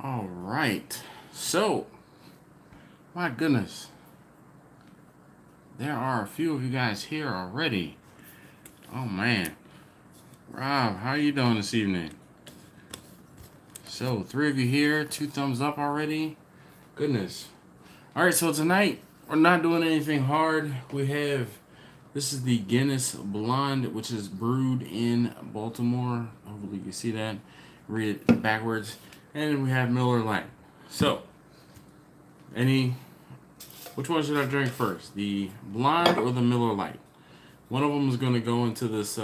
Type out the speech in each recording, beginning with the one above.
All right. So, my goodness. There are a few of you guys here already. Oh, man. Rob, how are you doing this evening? So, 3 of you here. 2 thumbs up already. Goodness. All right, so tonight, we're not doing anything hard. We have, this is the Guinness Blonde, which is brewed in Baltimore. Hopefully you can see that. Read it backwards. And we have Miller Lite. So, which one should I drink first? The Blonde or the Miller Lite? One of them is going to go into this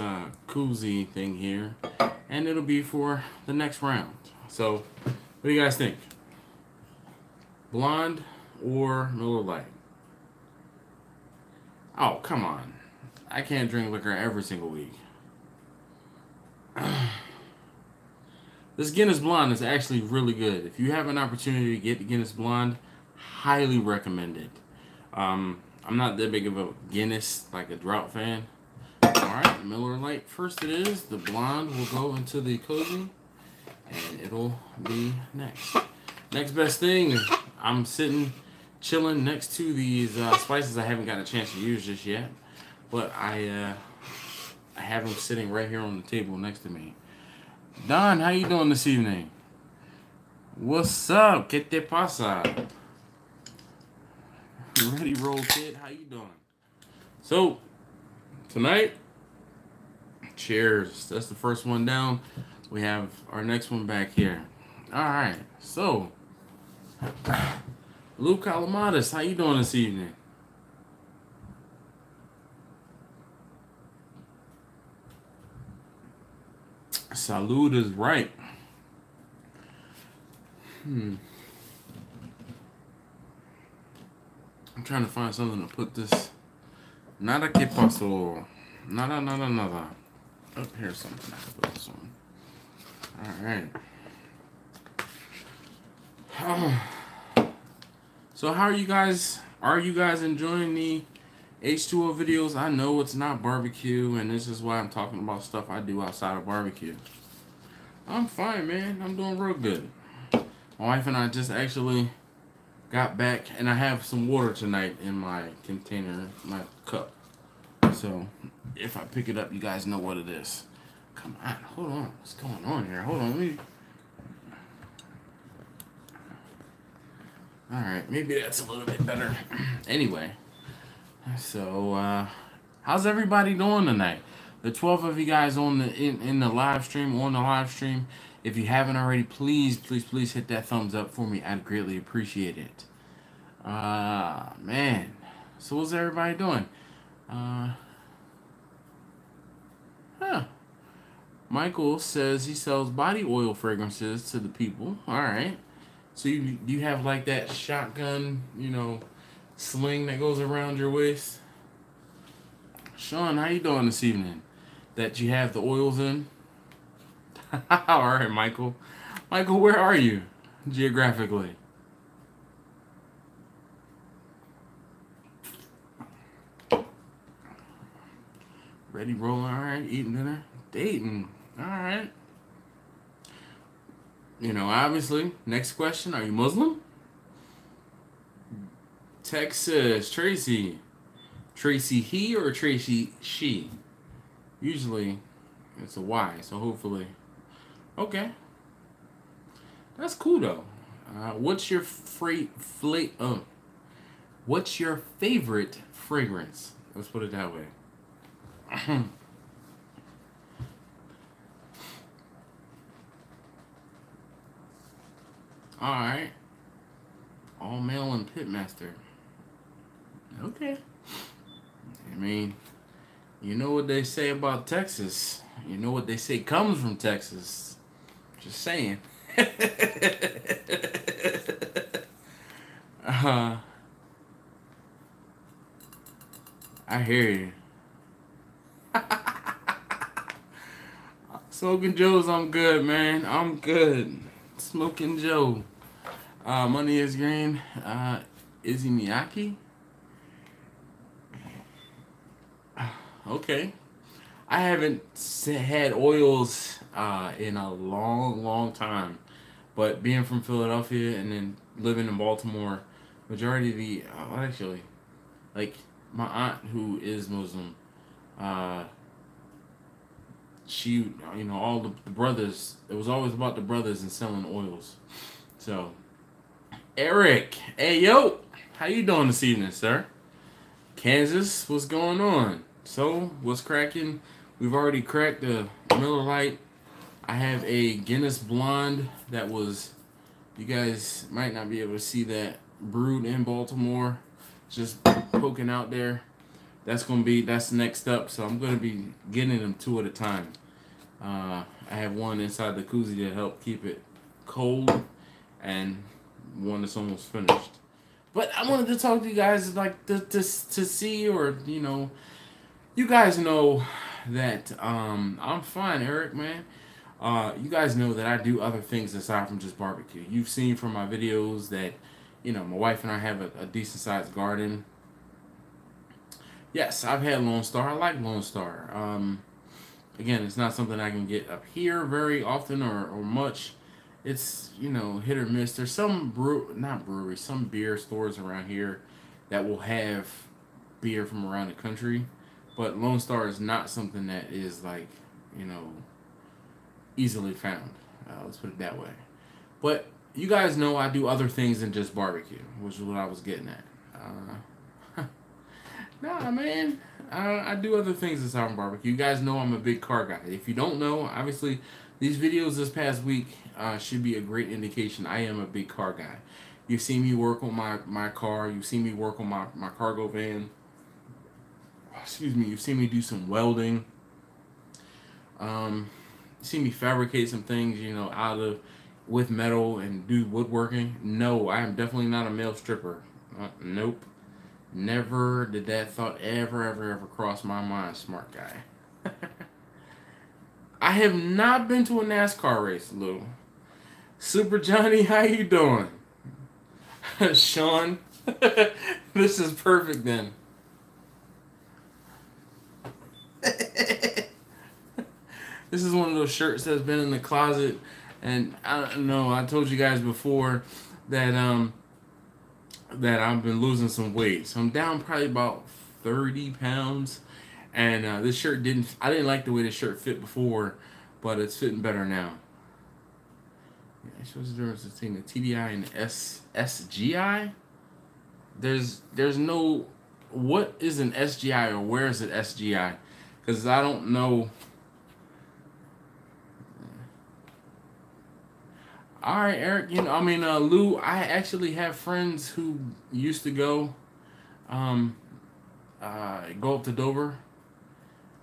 koozie thing here. And it'll be for the next round. So, what do you guys think? Blonde or Miller Lite? Oh, come on. I can't drink liquor every single week. This Guinness Blonde is actually really good. If you have an opportunity to get the Guinness Blonde, highly recommend it. I'm not that big of a Guinness, like a drought fan. Alright, Miller Lite first it is. The Blonde will go into the cozy. And it'll be next. Next best thing, I'm sitting, chilling next to these spices I haven't got a chance to use just yet. But I have them sitting right here on the table next to me. Don, how you doing this evening? What's up? ¿Qué te pasa? Ready, roll, kid. How you doing? So, tonight, cheers. That's the first one down. We have our next one back here. All right. So, Luke Calamatis, how you doing this evening? Salud is right. I'm trying to find something to put this. Nada que pasó. Nada. Oh, here's something I can put this on. Alright. So how are you guys? Are you guys enjoying the H2O videos? I know it's not barbecue, and this is why I'm talking about stuff I do outside of barbecue. I'm fine, man. I'm doing real good. My wife and I just actually got back, and I have some water tonight in my container, my cup. So if I pick it up, you guys know what it is. Come on, hold on. What's going on here? Hold on, let me. Alright, maybe that's a little bit better. Anyway, so how's everybody doing tonight? The 12 of you guys on the in the live stream, if you haven't already, please hit that thumbs up for me. I'd greatly appreciate it. Man. So what's everybody doing? Michael says he sells body oil fragrances to the people. Alright. So you have like that shotgun, sling that goes around your waist? Sean, how you doing this evening? That you have the oils in? Alright, Michael. Michael, where are you geographically? Ready, rolling, alright, eating dinner, dating, alright. Obviously, next question, are you Muslim? Texas, Tracy. Tracy he or Tracy she? Usually, it's a Y, so hopefully. Okay. That's cool, though. What's your what's your favorite fragrance? Let's put it that way. Alright. All male and pitmaster. Okay. I mean, you know what they say about Texas. You know what they say comes from Texas. Just saying. I hear you. Smoking Joe's, I'm good, man. I'm good. Smoking Joe. Money is green. Izzy Miyake. Okay. I haven't had oils in a long time. But being from Philadelphia and then living in Baltimore, majority of the actually, like my aunt who is Muslim, uh, she, you know, all the brothers. It was always about the brothers and selling oils. So, Eric, hey yo, how you doing this evening, sir? Kansas, what's going on? So, what's cracking? We've already cracked the Miller Lite. I have a Guinness Blonde that was, you guys might not be able to see that, brewed in Baltimore, just poking out there. That's next up, so I'm gonna be getting them two at a time. I have one inside the koozie to help keep it cold, and one that's almost finished. But I wanted to talk to you guys, like to see, or you know, you guys know that I'm fine, Eric, man. You guys know that I do other things aside from just barbecue. You've seen from my videos that, you know, my wife and I have a decent sized garden. Yes, I've had Lone Star. I like Lone Star. Again, it's not something I can get up here very often or much. It's, you know, hit or miss. There's some some beer stores around here that will have beer from around the country. But Lone Star is not something that is like, you know, easily found. Let's put it that way. But you guys know I do other things than just barbecue, which is what I was getting at. Nah, man. I do other things aside from barbecue. You guys know I'm a big car guy. If you don't know, obviously, these videos this past week should be a great indication I am a big car guy. You've seen me work on my car. You've seen me work on my cargo van. Excuse me. You've seen me do some welding. See me fabricate some things, you know, with metal and do woodworking. No, I am definitely not a male stripper. Nope. Never did that thought ever cross my mind, smart guy. I have not been to a NASCAR race, Lou. Super Johnny, how you doing? Sean, this is perfect then. This is one of those shirts that's been in the closet, and I don't know. I told you guys before that that I've been losing some weight, so I'm down probably about 30 pounds. And this shirt I didn't like the way this shirt fit before, but it's fitting better now. Yeah, it shows the difference between the TDI and the SGI. There's no, what is an SGI or where is it SGI? Because I don't know. All right, Eric. You know, I mean, Lou. I actually have friends who used to go up to Dover.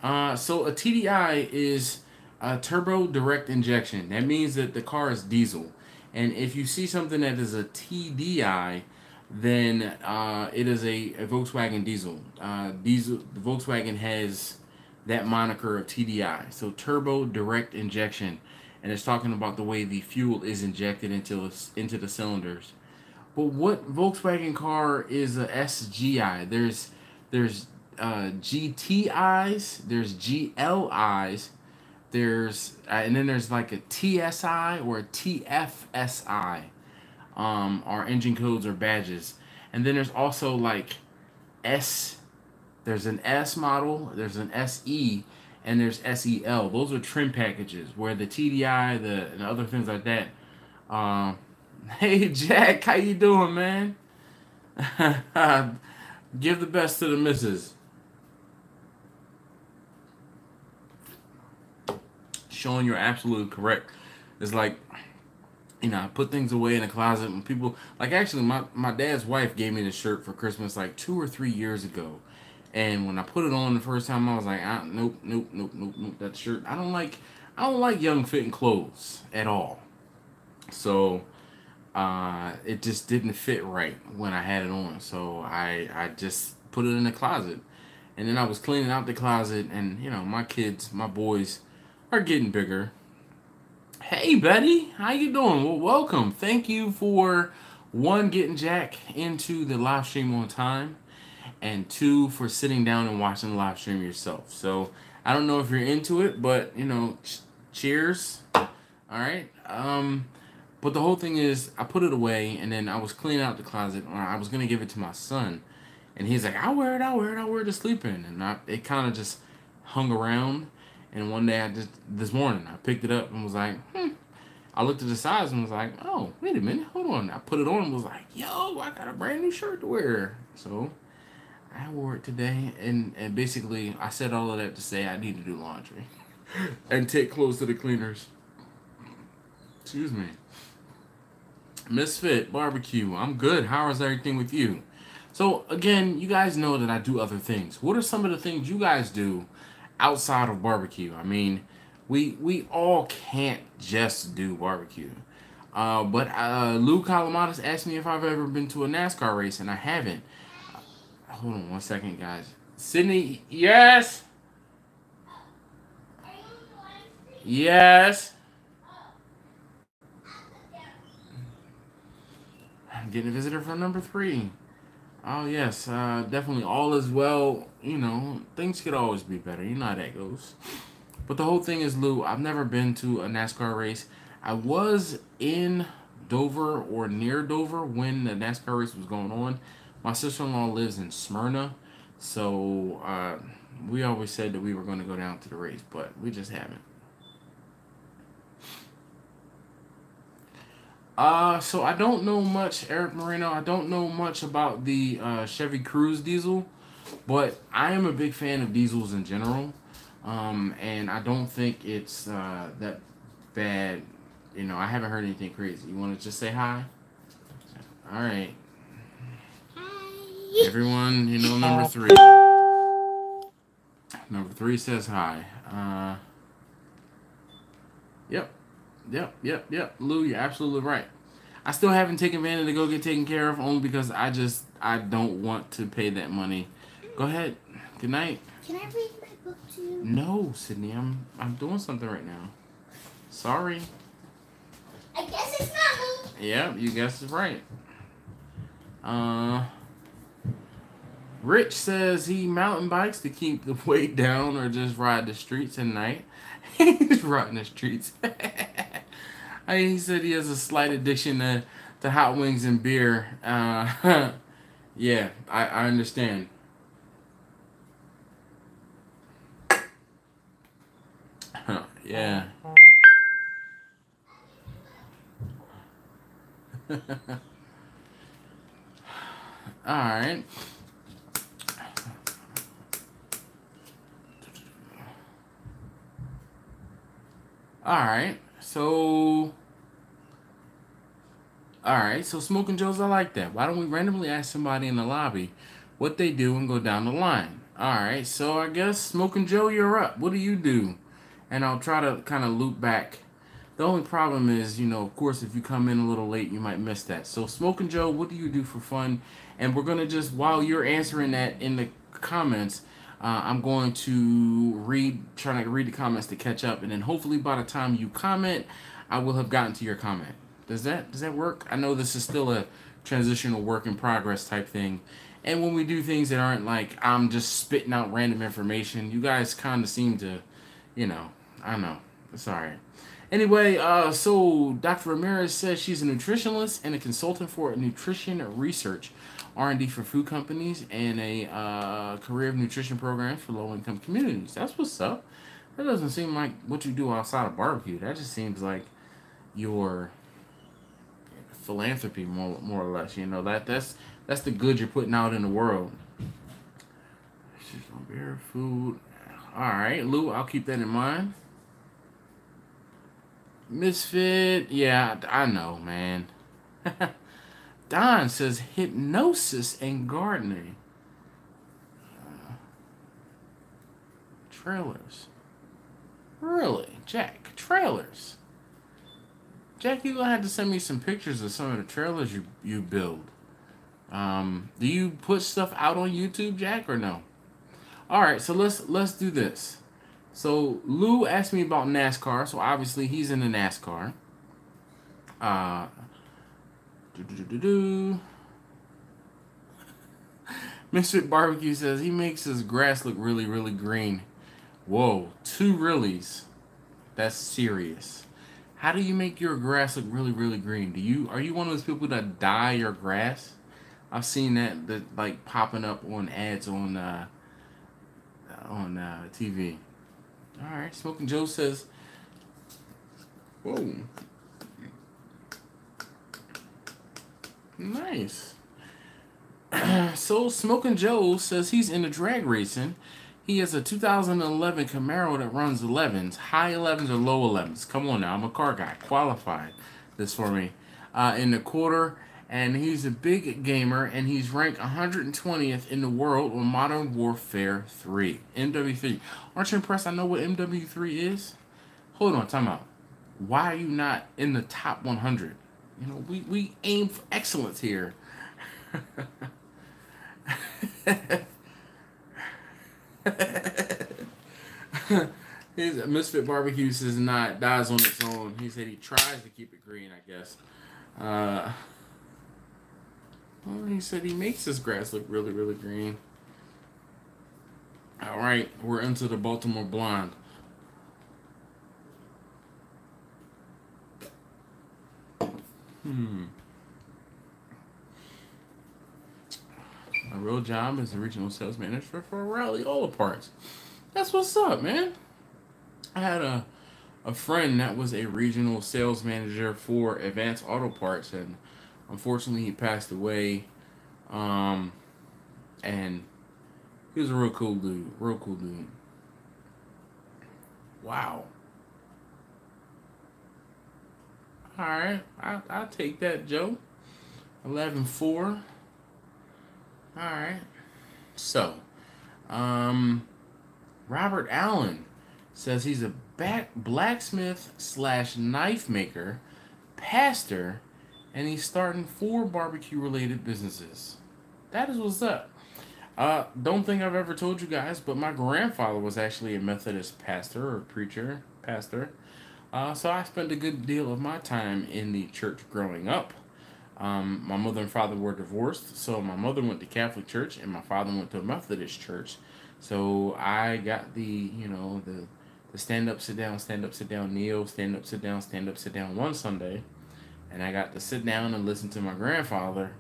So a TDI is a turbo direct injection. That means that the car is diesel. And if you see something that is a TDI, then it is a Volkswagen diesel. The Volkswagen has that moniker of TDI. So turbo direct injection. And it's talking about the way the fuel is injected into the cylinders. But what Volkswagen car is a SGI? There's GTIs, there's GLIs, and then there's like a TSI or a TFSI, are engine codes or badges. And then there's also like there's an S model, there's an SE, and there's SEL. Those are trim packages where the TDI, and other things like that. Hey Jack, how you doing, man? Give the best to the missus. Sean, you're absolutely correct. It's like, you know, I put things away in the closet and people, like actually my dad's wife gave me this shirt for Christmas like 2 or 3 years ago. And when I put it on the first time, I was like, nope, that shirt. I don't like young fitting clothes at all. So it just didn't fit right when I had it on. So I just put it in the closet. And then I was cleaning out the closet, and you know, my boys are getting bigger. Hey Betty, how you doing? Well, welcome. Thank you for, one, getting Jack into the live stream on time, and 2, for sitting down and watching the live stream yourself. So I don't know if you're into it, but you know, cheers. All right. But the whole thing is, I put it away, and then I was cleaning out the closet, or I was gonna give it to my son, and he's like, "I'll wear it, I'll wear it, I'll wear it to sleep in." And it kind of just hung around. And one day, this morning, I picked it up and was like, I looked at the size and was like, "Oh, wait a minute, hold on." I put it on and was like, "Yo, I got a brand new shirt to wear." So I wore it today, and basically, I said all of that to say I need to do laundry and take clothes to the cleaners. Excuse me. Misfit Barbecue. I'm good. How is everything with you? So again, you guys know that I do other things. What are some of the things you guys do outside of barbecue? I mean, we all can't just do barbecue. But Lou Calamatas asked me if I've ever been to a NASCAR race, and I haven't. Hold on one second, guys. Sydney, yes, yes. I'm getting a visitor from number 3. Oh yes, definitely all is well. You know, things could always be better. You know how that goes. But the whole thing is, Lou, I've never been to a NASCAR race. I was in Dover or near Dover when the NASCAR race was going on. My sister-in-law lives in Smyrna, so we always said that we were going to go down to the race, but we just haven't. So I don't know much, Eric Moreno. I don't know much about the Chevy Cruze diesel, but I am a big fan of diesels in general. And I don't think it's that bad. You know, I haven't heard anything crazy. You want to just say hi? All right. Hi. Everyone, you know, number 3. Number 3 says hi. Yep. Yep. Lou, you're absolutely right. I still haven't taken advantage to go get taken care of, only because I don't want to pay that money. Go ahead. Good night. Can I read my book to you? No, Sydney. I'm doing something right now. Sorry. I guess it's not me. Yeah, you guessed it right. Rich says he mountain bikes to keep the weight down or just ride the streets at night. He's riding the streets. He said he has a slight addiction to hot wings and beer. Yeah, I understand. Yeah. All right. All right. So Smoking Joe's, I like that. Why don't we randomly ask somebody in the lobby what they do and go down the line? All right. So I guess Smoking Joe, you're up. What do you do? And I'll try to kind of loop back. The only problem is, you know, of course, if you come in a little late, you might miss that. So Smoking Joe, what do you do for fun? And we're gonna just, while you're answering that in the comments, I'm going to trying to read the comments to catch up, and then hopefully by the time you comment, I will have gotten to your comment. Does that work? I know this is still a transitional work in progress type thing, and when we do things that aren't like I'm just spitting out random information, you guys kind of seem to, you know, I don't know. Sorry. Anyway, so Dr. Ramirez says she's a nutritionist and a consultant for nutrition research, R&D for food companies, and a career of nutrition programs for low-income communities. That's what's up. That doesn't seem like what you do outside of barbecue. That just seems like your philanthropy, more or less. You know, that's the good you're putting out in the world. She's on beer food. All right, Lou, I'll keep that in mind. Misfit, yeah, I know, man. Don says hypnosis and gardening. Trailers. Really? Jack, trailers. Jack, you're going to have to send me some pictures of some of the trailers you build. Do you put stuff out on YouTube, Jack, or no? Alright, so let's do this. So Lou asked me about NASCAR, so obviously he's in the NASCAR. Misfit Barbecue says he makes his grass look really, really green. Whoa, 2 reallys. That's serious. How do you make your grass look really, really green? Are you one of those people that dye your grass? I've seen that like popping up on ads on TV. All right, Smoking Joe says, "Whoa, nice." So Smoking Joe says he's into drag racing. He has a 2011 Camaro that runs 11s, high 11s or low 11s. Come on now, I'm a car guy. Qualify this for me. In the quarter, and he's a big gamer, and he's ranked 120th in the world on Modern Warfare 3. MW3. Aren't you impressed? I know what MW3 is. Hold on, time out. Why are you not in the top 100? You know, we aim for excellence here. His Misfit Barbecue says not dies on its own. He said he tries to keep it green, I guess. Well, he said he makes his grass look really, really green. All right, we're into the Baltimore Blonde. My real job is a regional sales manager for Raleigh Auto Parts. That's what's up, man. I had a friend that was a regional sales manager for Advanced Auto Parts, and unfortunately he passed away. And he was a real cool dude. Real cool dude. Wow. All right, I'll take that, Joe. 11-4. All right. So, Robert Allen says he's a blacksmith / knife maker, pastor, and he's starting 4 barbecue-related businesses. That is what's up. Don't think I've ever told you guys, but my grandfather was actually a Methodist pastor or preacher, pastor. So I spent a good deal of my time in the church growing up. My mother and father were divorced, so my mother went to Catholic church and my father went to a Methodist church. So I got the stand up, sit down, kneel, stand up, sit down one Sunday, and I got to sit down and listen to my grandfather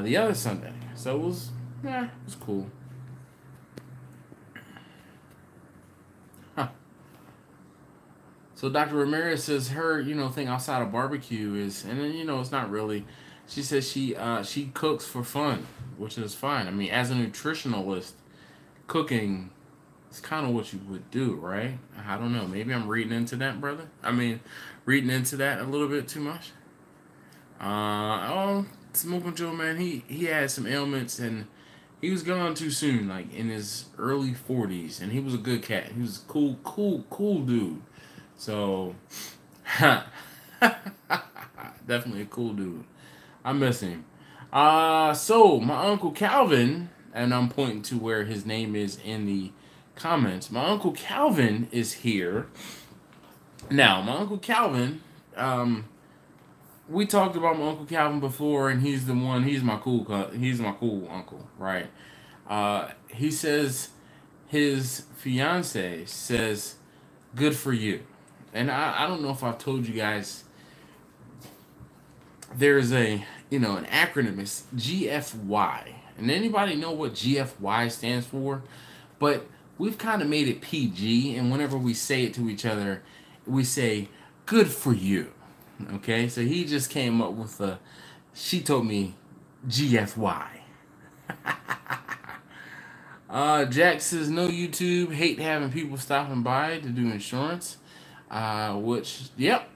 the other Sunday. So it was cool. So Dr. Ramirez says her, thing outside of barbecue is, and then, it's not really. She says she cooks for fun, which is fine. I mean, as a nutritionalist, cooking is kind of what you would do, right? I don't know. Maybe I'm reading into that, brother. I mean, reading into that a little bit too much. Smoking Joe, man, he had some ailments and he was gone too soon, like in his early 40s, and he was a good cat. He was a cool dude. So, definitely a cool dude. I miss him. So my Uncle Calvin, and I'm pointing to where his name is in the comments. My Uncle Calvin is here. Now, my Uncle Calvin, we talked about my Uncle Calvin before, and he's my cool uncle, right? He says his fiance says, "Good for you." And I don't know if I've told you guys, there's an acronym, it's GFY. And anybody know what GFY stands for? But we've kind of made it PG, and whenever we say it to each other, we say, "Good for you." Okay? So he just came up with she told me GFY. Jack says, no YouTube, hate having people stopping by to do insurance. Yep.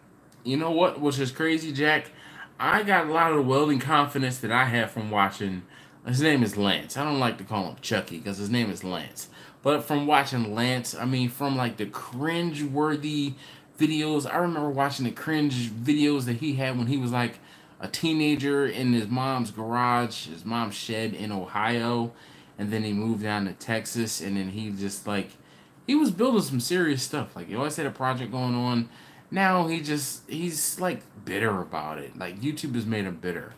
You know what? Which is crazy, Jack. I got a lot of the welding confidence that I have from watching. His name is Lance. I don't like to call him Chucky because his name is Lance. But from watching Lance, I mean, from like the cringe-worthy videos. I remember watching the cringe videos that he had when he was like a teenager in his mom's garage, his mom's shed in Ohio. And then he moved down to Texas, and then he just like, he was building some serious stuff. Like, he always had a project going on. Now he's like bitter about it. Like, YouTube has made him bitter.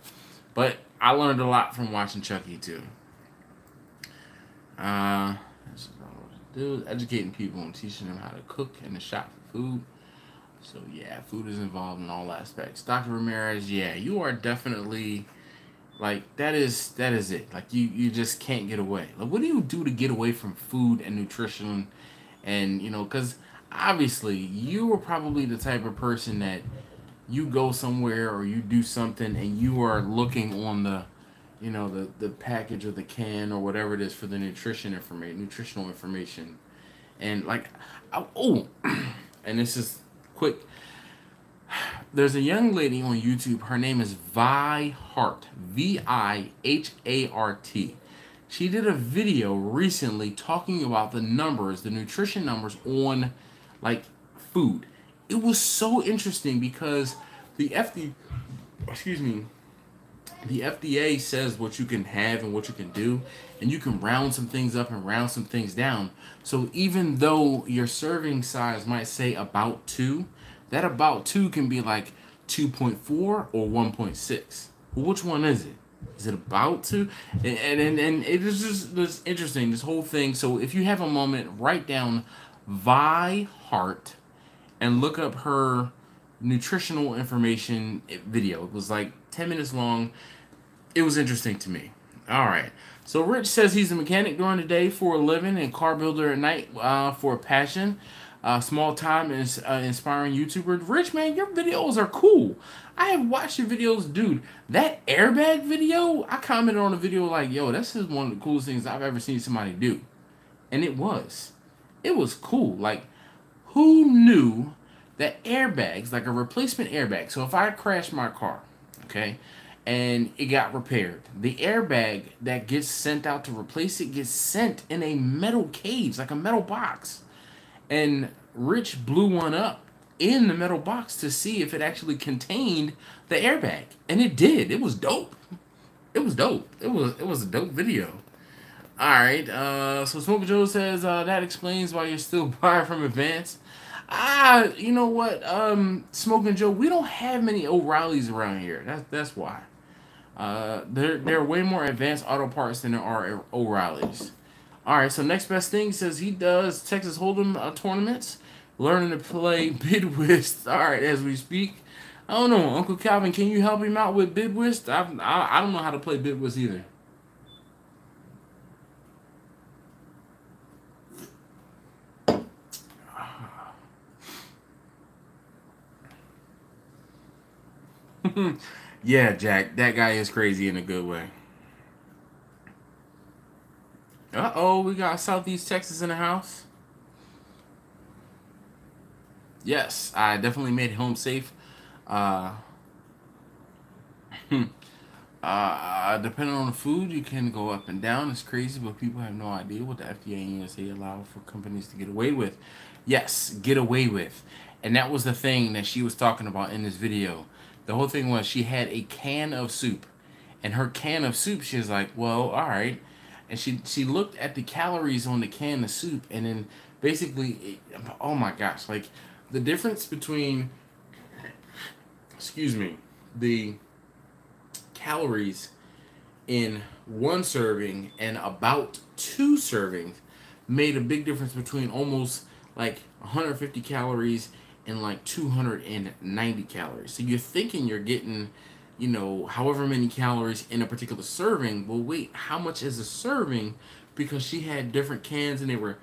But I learned a lot from watching Chucky too. do is educating people and teaching them how to cook and to shop for food. So yeah, food is involved in all aspects. Dr. Ramirez, yeah, you are definitely like that is it. Like you just can't get away. Like what do you do to get away from food and nutrition? And you know, because obviously you are probably the type of person that you go somewhere or you do something and you are looking on the you know the package or the can or whatever it is for the nutritional information, and like oh and this is quick. There's a young lady on YouTube. Her name is Vihart, Vihart. She did a video recently talking about the numbers, the nutrition numbers on like food. It was so interesting because the FDA says what you can have and what you can do, and you can round some things up and round some things down. So even though your serving size might say about 2, that about 2 can be like 2.4 or 1.6. Well, which one is it? Is it about 2? And it is just this interesting, this whole thing. So if you have a moment, write down Vi Hart and look up her nutritional information video. It was like 10 minutes long. It was interesting to me. All right. So Rich says he's a mechanic during the day for a living and car builder at night for a passion. Small time is inspiring YouTuber. Rich, man, your videos are cool. I have watched your videos, dude. That airbag video, I commented on the video like, yo, this is one of the coolest things I've ever seen somebody do. And it was. It was cool. Like, who knew that airbags, like a replacement airbag, so if I crashed my car, okay, and it got repaired, the airbag that gets sent out to replace it gets sent in a metal cage, like a metal box. And Rich blew one up in the metal box to see if it actually contained the airbag, and it did. It was dope. It was dope. It was a dope video. All right. So Smoker Joe says that explains why you're still buying from Advance. You know what, Smoking Joe, we don't have many O'Reillys around here. That's why. There are way more Advanced Auto Parts than there are O'Reillys. All right, so next best thing says he does Texas Hold'em tournaments, learning to play bid whist. All right, as we speak. I don't know, Uncle Calvin, can you help him out with bid whist? I don't know how to play bid whist either. Yeah, Jack, that guy is crazy in a good way. Uh-oh, we got Southeast Texas in the house. Yes, I definitely made home safe. Depending on the food, you can go up and down. It's crazy, but people have no idea what the FDA and USA allow for companies to get away with. Yes, get away with. And that was the thing that she was talking about in this video. The whole thing was she had a can of soup. And her can of soup, she was like, well, all right. And she looked at the calories on the can of soup, and then basically, oh my gosh, like the difference between, the calories in one serving and about 2 servings made a big difference between almost like 150 calories and like 290 calories. So you're thinking you're getting, you know, however many calories in a particular serving. Well, wait, how much is a serving? Because she had different cans and they were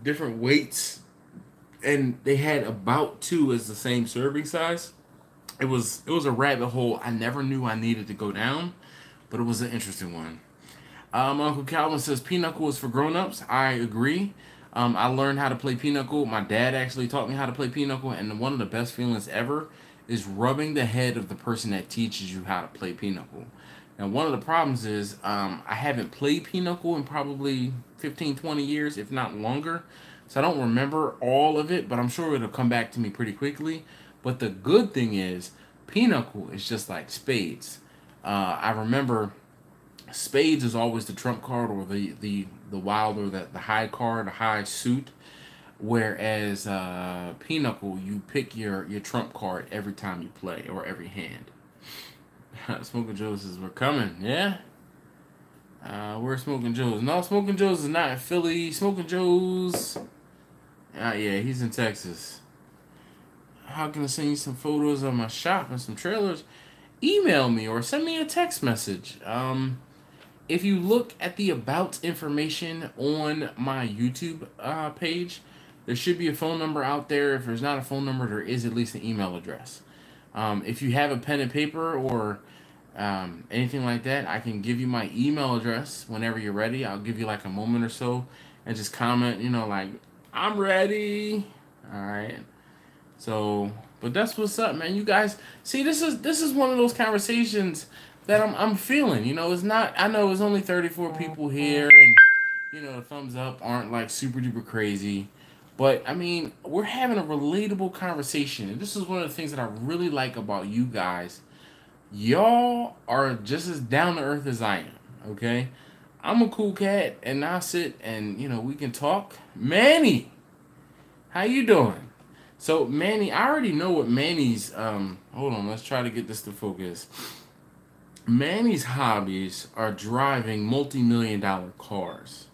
different weights, and they had about 2 as the same serving size. It was a rabbit hole I never knew I needed to go down, but it was an interesting one. Uncle Calvin says pinochle is for grown-ups. I agree. I learned how to play pinochle. My dad actually taught me how to play pinochle, and one of the best feelings ever is rubbing the head of the person that teaches you how to play pinochle. Now, one of the problems is I haven't played pinochle in probably 15, 20 years, if not longer. So I don't remember all of it, but I'm sure it'll come back to me pretty quickly. But the good thing is pinochle is just like spades. I remember spades is always the trump card, or the wild, or the high card, the high suit. Whereas pinochle, you pick your trump card every time you play, or every hand. Smoker Joe says, we're coming. Yeah? Where's Smoking Joe's? No, Smoking Joe's is not in Philly. Smoking Joe's. Yeah, he's in Texas. How can I send you some photos of my shop and some trailers? Email me or send me a text message. If you look at the about information on my YouTube page, there should be a phone number out there. If there's not a phone number, there is at least an email address. If you have a pen and paper or anything like that, I can give you my email address whenever you're ready. I'll give you like a moment or so and just comment, like, I'm ready. All right. So, but that's what's up, man. You guys, see, this is one of those conversations that I'm feeling. It's not. I know it's only 34 people here, and the thumbs up aren't like super duper crazy, but I mean, we're having a relatable conversation, and this is one of the things that I really like about you guys. Y'all are just as down to earth as I am. Okay, I'm a cool cat, and I sit and we can talk. Manny, how you doing? So Manny, I already know what Manny's hold on, let's try to get this to focus. Manny's hobbies are driving multi-million-dollar cars.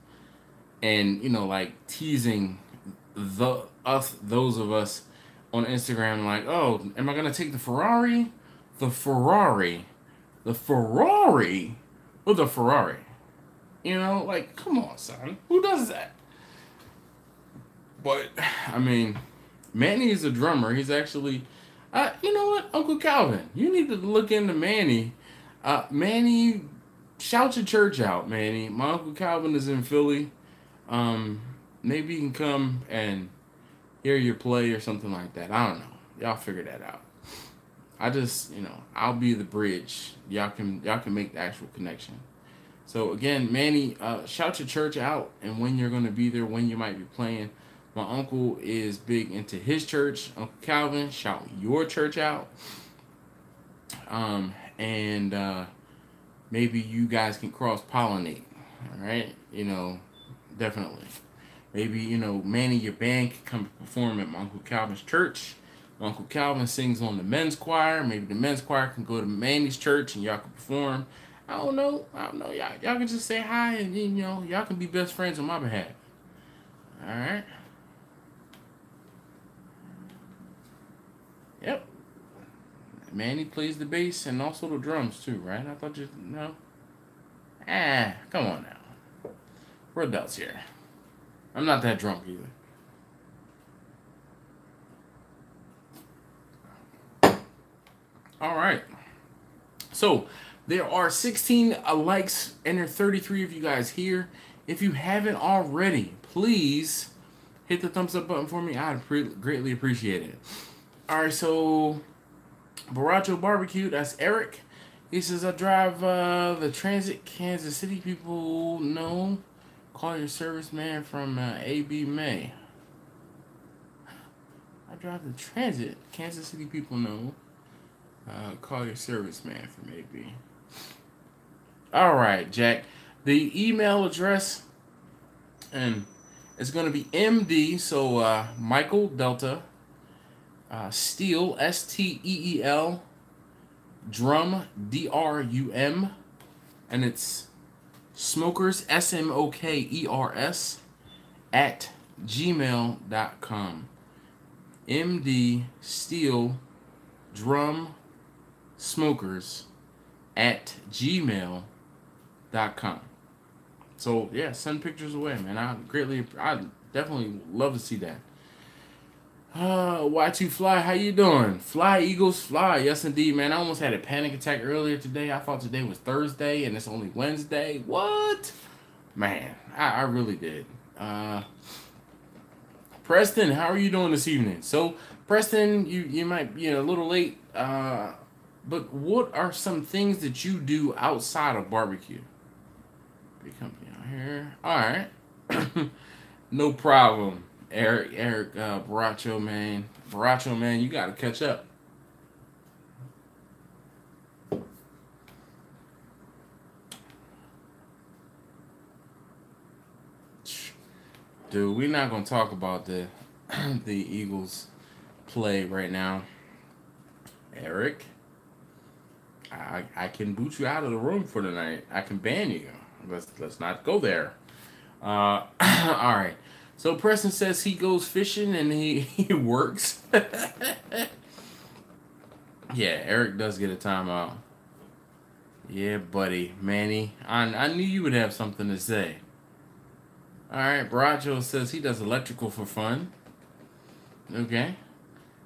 And like teasing those of us on Instagram, like, oh, am I gonna take the Ferrari? The Ferrari. The Ferrari? Or the Ferrari? Like, come on, son. Who does that? But I mean, Manny is a drummer. He's actually, you know what, Uncle Calvin, you need to look into Manny. Manny, shout your church out, Manny. My Uncle Calvin is in Philly. Maybe you can come and hear your play or something like that. I don't know. Y'all figure that out. I just, I'll be the bridge. Y'all can make the actual connection. So again, Manny, shout your church out and when you're going to be there, when you might be playing. My uncle is big into his church. Uncle Calvin, shout your church out. And maybe you guys can cross-pollinate. All right? Definitely. Maybe, Manny, your band can come perform at my Uncle Calvin's church. My Uncle Calvin sings on the men's choir. Maybe the men's choir can go to Manny's church and y'all can perform. I don't know. Y'all can just say hi and, y'all can be best friends on my behalf. All right? Yep. Manny plays the bass and also the drums too, right? I thought no. Come on now. We're adults here. I'm not that drunk either. All right. So there are 16 likes and there are 33 of you guys here. If you haven't already, please hit the thumbs up button for me. I'd greatly appreciate it. All right, so Baracho Barbecue, that's Eric. He says, I drive the Transit Kansas City. People know. Call your serviceman from AB May. I drive the Transit. Kansas City people know. Call your serviceman from AB. All right, Jack. The email address, and it's going to be MD, so Michael Delta, Steel, STEEL, Drum, DRUM, and it's Smokers, SMOKERS, at gmail.com. MD Steel Drum Smokers at gmail.com. So yeah, send pictures away, man. I'd definitely love to see that. Y2 Fly, how you doing? Fly, Eagles, fly. Yes, indeed, man. I almost had a panic attack earlier today. I thought today was Thursday, and it's only Wednesday. What? Man, I really did. Preston, how are you doing this evening? So, Preston, you might be a little late, but what are some things that you do outside of barbecue? Big company out here. All right. No problem. Eric, Baracho, man, you got to catch up. Dude, we're not going to talk about the Eagles play right now. Eric, I can boot you out of the room for tonight. I can ban you. let's not go there. All right. So Preston says he goes fishing and he works. Yeah, Eric does get a timeout. Yeah, buddy, Manny. I knew you would have something to say. All right, Baracho says he does electrical for fun. Okay.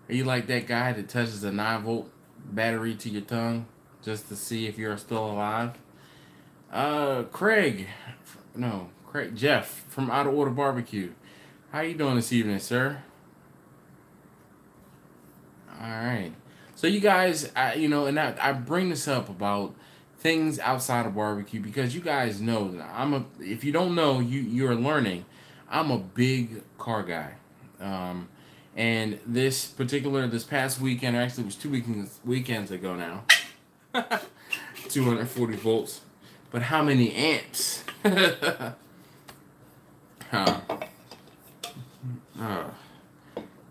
Are you like that guy that touches a 9-volt battery to your tongue just to see if you're still alive? Jeff from Out of Order Barbecue. How you doing this evening, sir? All right. So you guys, I bring this up about things outside of barbecue because you guys know that if you don't know, you're learning. I'm a big car guy. And this past weekend, or actually it was 2 weekends ago now, 240 volts. But how many amps?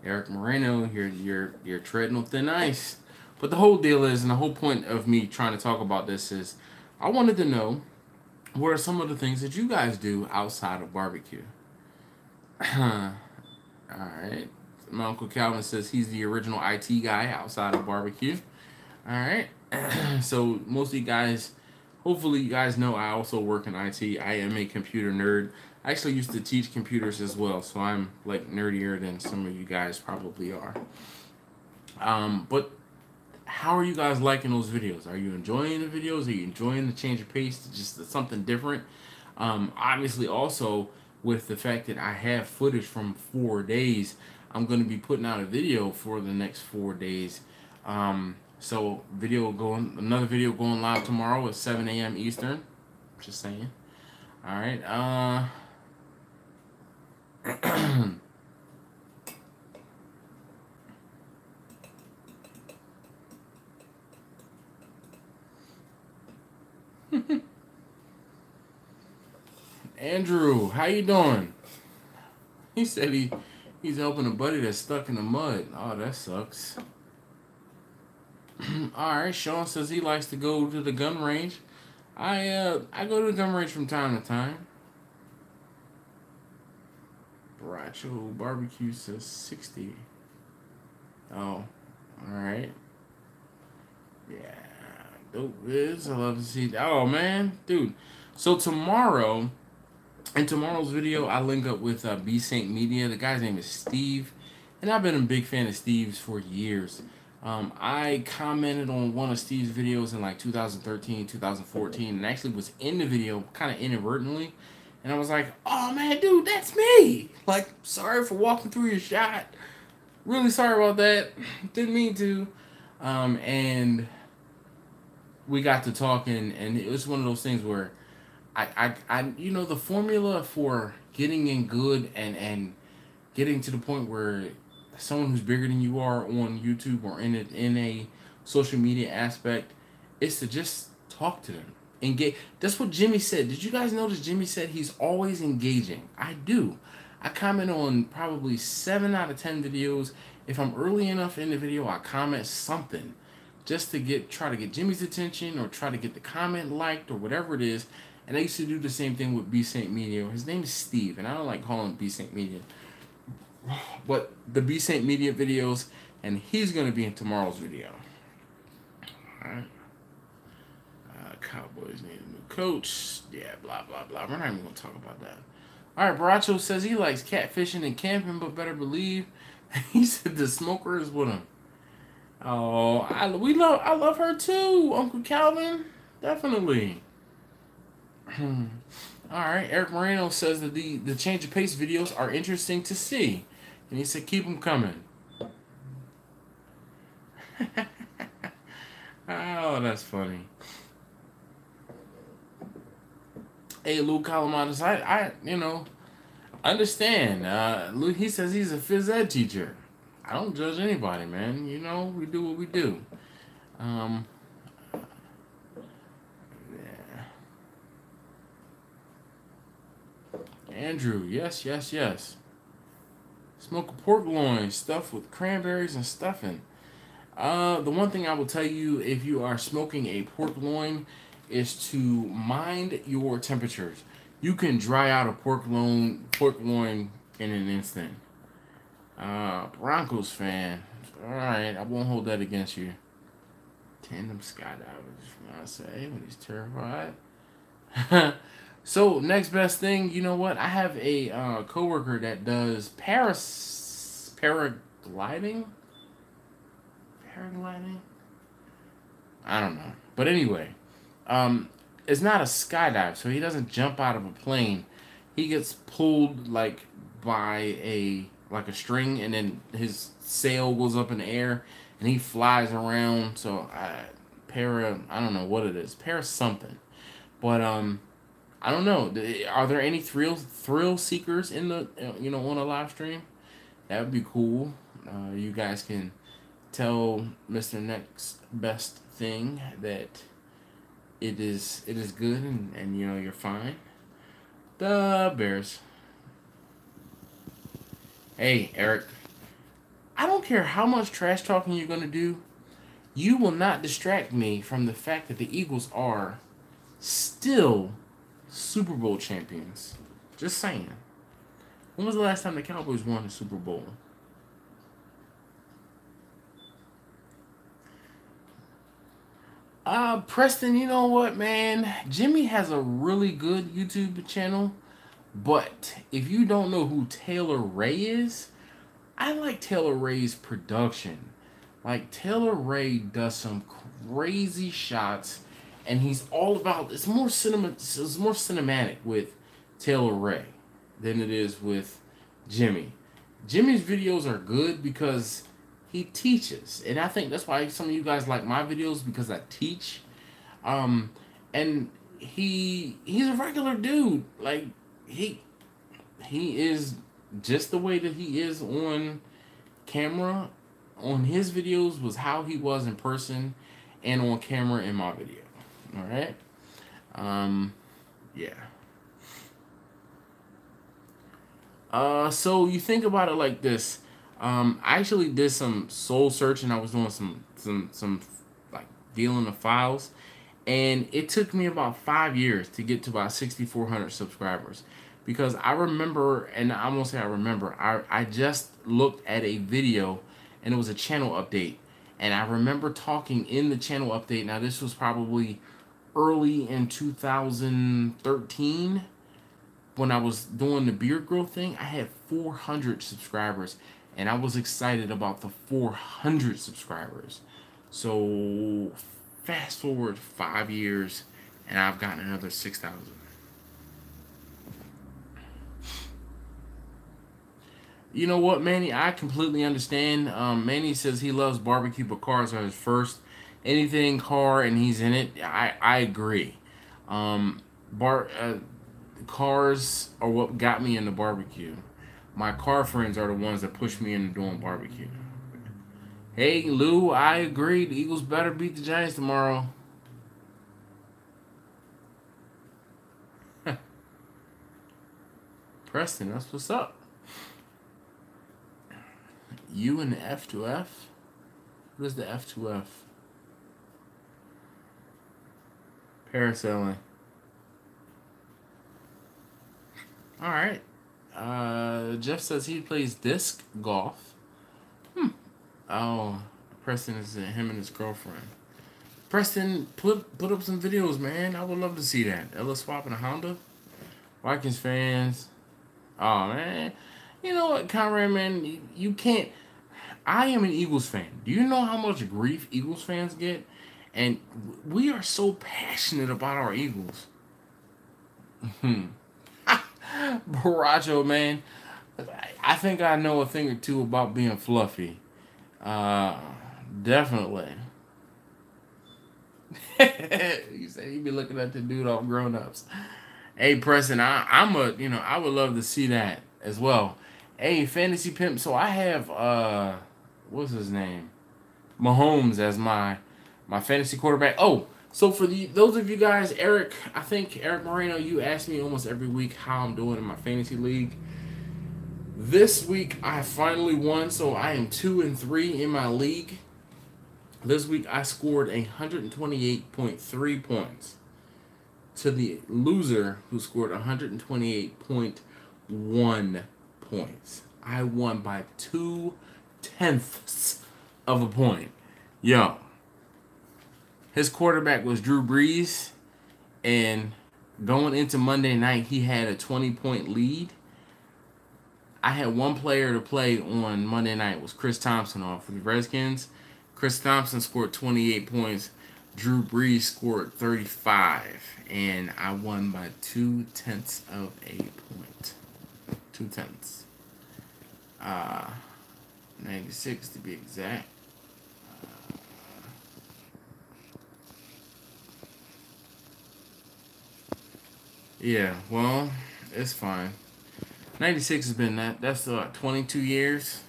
Eric Moreno, you're treading on thin ice. But the whole deal is, and the whole point of me trying to talk about this is, I wanted to know what are some of the things that you guys do outside of barbecue. All right. My Uncle Calvin says he's the original IT guy outside of barbecue. All right. So most of you guys, hopefully you guys know I also work in IT. I am a computer nerd. I actually used to teach computers as well, so I'm like nerdier than some of you guys probably are. But how are you guys liking those videos? Are you enjoying the videos? Are you enjoying the change of pace to just something different? Obviously, also with the fact that I have footage from 4 days, I'm going to be putting out a video for the next 4 days. So another video going live tomorrow at 7 a.m. Eastern. Just saying. All right. Andrew, how you doing? He said he's helping a buddy that's stuck in the mud. Oh, that sucks. All right, Sean says he likes to go to the gun range. I go to the gun range from time to time. Baracho Barbecue says 60. Oh, all right. Yeah, dope is. I love to see. Oh man, dude. So tomorrow, in tomorrow's video, I link up with BSaintMedia. The guy's name is Steve, and I've been a big fan of Steve's for years. I commented on one of Steve's videos in like 2013, 2014, and actually was in the video kind of inadvertently. And I was like, oh man, dude, that's me. Like, sorry for walking through your shot. Really sorry about that. Didn't mean to. And we got to talking, and it was one of those things where I the formula for getting in good and getting to the point where someone who's bigger than you are on YouTube or in a social media aspect is to just talk to them. Engage. That's what Jimmy said. Did you guys notice Jimmy said he's always engaging? I do. I comment on probably 7 out of 10 videos. If I'm early enough in the video, I comment something just to try to get Jimmy's attention or try to get the comment liked or whatever it is. And I used to do the same thing with BSaintMedia. His name is Steve, and I don't like calling him BSaintMedia. But the BSaintMedia videos, and he's going to be in tomorrow's video. Alright. Cowboys need a new coach. Yeah, blah, blah, blah. We're not even going to talk about that. Alright, Baracho says he likes catfishing and camping, but better believe he said the smoker is with him. Oh, I love her too, Uncle Calvin. Definitely. Alright, Eric Moreno says that the change of pace videos are interesting to see. And he said, keep them coming. Oh, that's funny. Hey, Lou Calamanis, I understand. Lou, he says he's a phys ed teacher. I don't judge anybody, man. We do what we do. Andrew, yes. Smoke a pork loin stuffed with cranberries and stuffing. The one thing I will tell you, if you are smoking a pork loin, is to mind your temperatures. You can dry out a pork loin in an instant. Broncos fan. Alright, I won't hold that against you. Tandem skydivers, I say, when he's terrified. So, next best thing, you know what? I have a coworker that does paragliding? Paragliding? I don't know. But anyway, it's not a skydive, so he doesn't jump out of a plane. He gets pulled like by a string, and then his sail goes up in the air, and he flies around. So I don't know what it is, para something, but I don't know. Are there any thrill seekers in the on a live stream? That would be cool. You guys can tell Mr. Next Best Thing that it is good, and you're fine. The Bears. Hey, Eric. I don't care how much trash talking you're going to do. You will not distract me from the fact that the Eagles are still Super Bowl champions. Just saying. When was the last time the Cowboys won the Super Bowl? Preston, you know what, man? Jimmy has a really good YouTube channel, but if you don't know who Taylor Ray is, I like Taylor Ray's production. Like, Taylor Ray does some crazy shots, and he's all about, it's more cinematic with Taylor Ray than it is with Jimmy. Jimmy's videos are good because he teaches, and I think that's why some of you guys like my videos, because I teach. And he's a regular dude. Like, he is just the way that he is on camera. On his videos was how he was in person and on camera in my video. All right. Yeah. So you think about it like this. I actually did some soul searching. I was doing some like dealing the files, and it took me about 5 years to get to about 6,400 subscribers, because I remember, and I won't say I remember, I just looked at a video, and it was a channel update, and I remember talking in the channel update. Now this was probably early in 2013 when I was doing the beard growth thing. I had 400 subscribers. And I was excited about the 400 subscribers. So fast forward 5 years, and I've gotten another 6,000. You know what, Manny? I completely understand. Manny says he loves barbecue, but cars are his first. Anything car and he's in it. I agree. Cars are what got me into barbecue. My car friends are the ones that push me into doing barbecue. Hey, Lou, I agree. The Eagles better beat the Giants tomorrow. Preston, that's what's up. You and the F2F? What is the F2F? Parasailing. Alright. Jeff says he plays disc golf. Oh, Preston is him and his girlfriend. Preston, put up some videos, man. I would love to see that. Ella swapping a Honda. Vikings fans. Oh, man. You know what, Conrad, man? You can't. I am an Eagles fan. Do you know how much grief Eagles fans get? And we are so passionate about our Eagles. Baracho, man. I think I know a thing or two about being fluffy. Definitely. You said you be looking at the dude off Grown Ups. Hey, Preston, I would love to see that as well. Hey, Fantasy Pimp. So I have what's his name? Mahomes as my fantasy quarterback. Oh. So for those of you guys, Eric, I think Eric Moreno, you ask me almost every week how I'm doing in my fantasy league. This week I finally won, so I am 2-3 in my league. This week I scored 128.3 points. to the loser who scored 128.1 points. I won by 0.2 of a point. Yo. His quarterback was Drew Brees, and going into Monday night, he had a 20-point lead. I had one player to play on Monday night. It was Chris Thompson off for the Redskins. Chris Thompson scored 28 points. Drew Brees scored 35, and I won by 0.2 of a point. 0.2. 96 to be exact. Yeah, well, it's fine. 96 has been that's 22 years.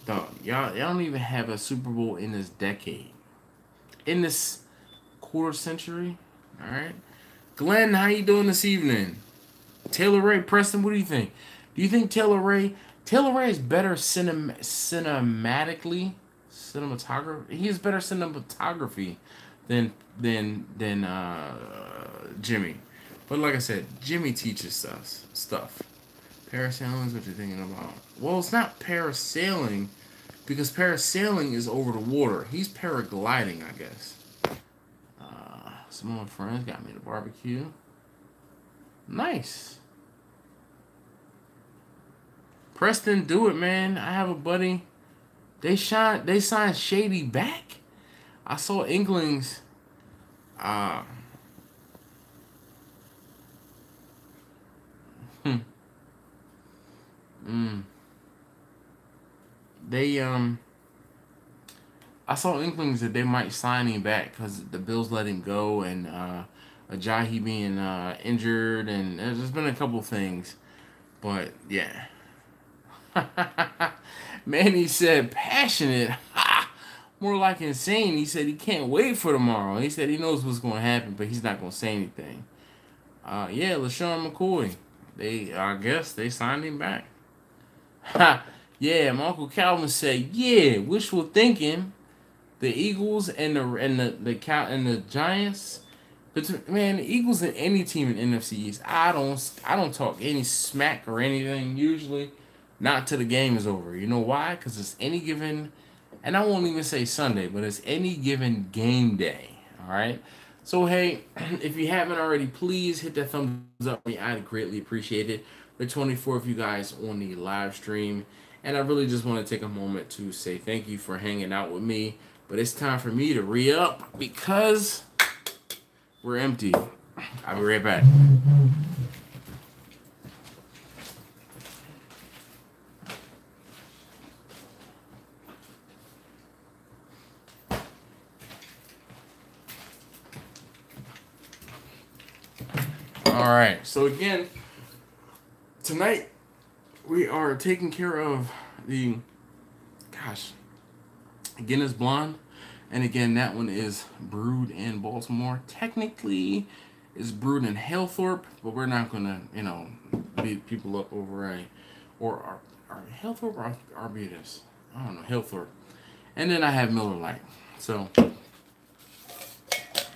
Dog, y'all don't even have a Super Bowl in this decade. In this quarter century. Alright. Glenn, how you doing this evening? Taylor Ray, Preston, what do you think? Do you think Taylor Ray is better cinematography? He has better cinematography than Jimmy. But like I said, Jimmy teaches us stuff. Parasailing is what you're thinking about. Well, it's not parasailing, because parasailing is over the water. He's paragliding, I guess. Some of my friends got me the barbecue. Nice. Preston, do it, man. I have a buddy. They signed Shady back. I saw inklings. I saw inklings that they might sign him back because the Bills let him go, and Ajayi being injured, and there's been a couple things, but yeah. Manny said passionate, more like insane. He said he can't wait for tomorrow. He said he knows what's going to happen, but he's not going to say anything. Yeah, LaShawn McCoy. I guess they signed him back. Yeah, my Uncle Calvin said, yeah, wishful thinking. The Eagles and the Giants. Man, the Eagles and any team in NFC East. I don't talk any smack or anything usually. Not till the game is over. You know why? Because it's any given, and I won't even say Sunday, but it's any given game day. All right. So hey, if you haven't already, please hit that thumbs up. I'd greatly appreciate it. There are 24 of you guys on the live stream, and I really just want to take a moment to say thank you for hanging out with me. But it's time for me to re-up because we're empty. I'll be right back. All right. So again, tonight we are taking care of the, Guinness Blonde. And again, that one is brewed in Baltimore. Technically, it's brewed in Halethorpe, but we're not going to, beat people up over or Halethorpe or Arbutus. I don't know, Halethorpe. And then I have Miller Lite. So,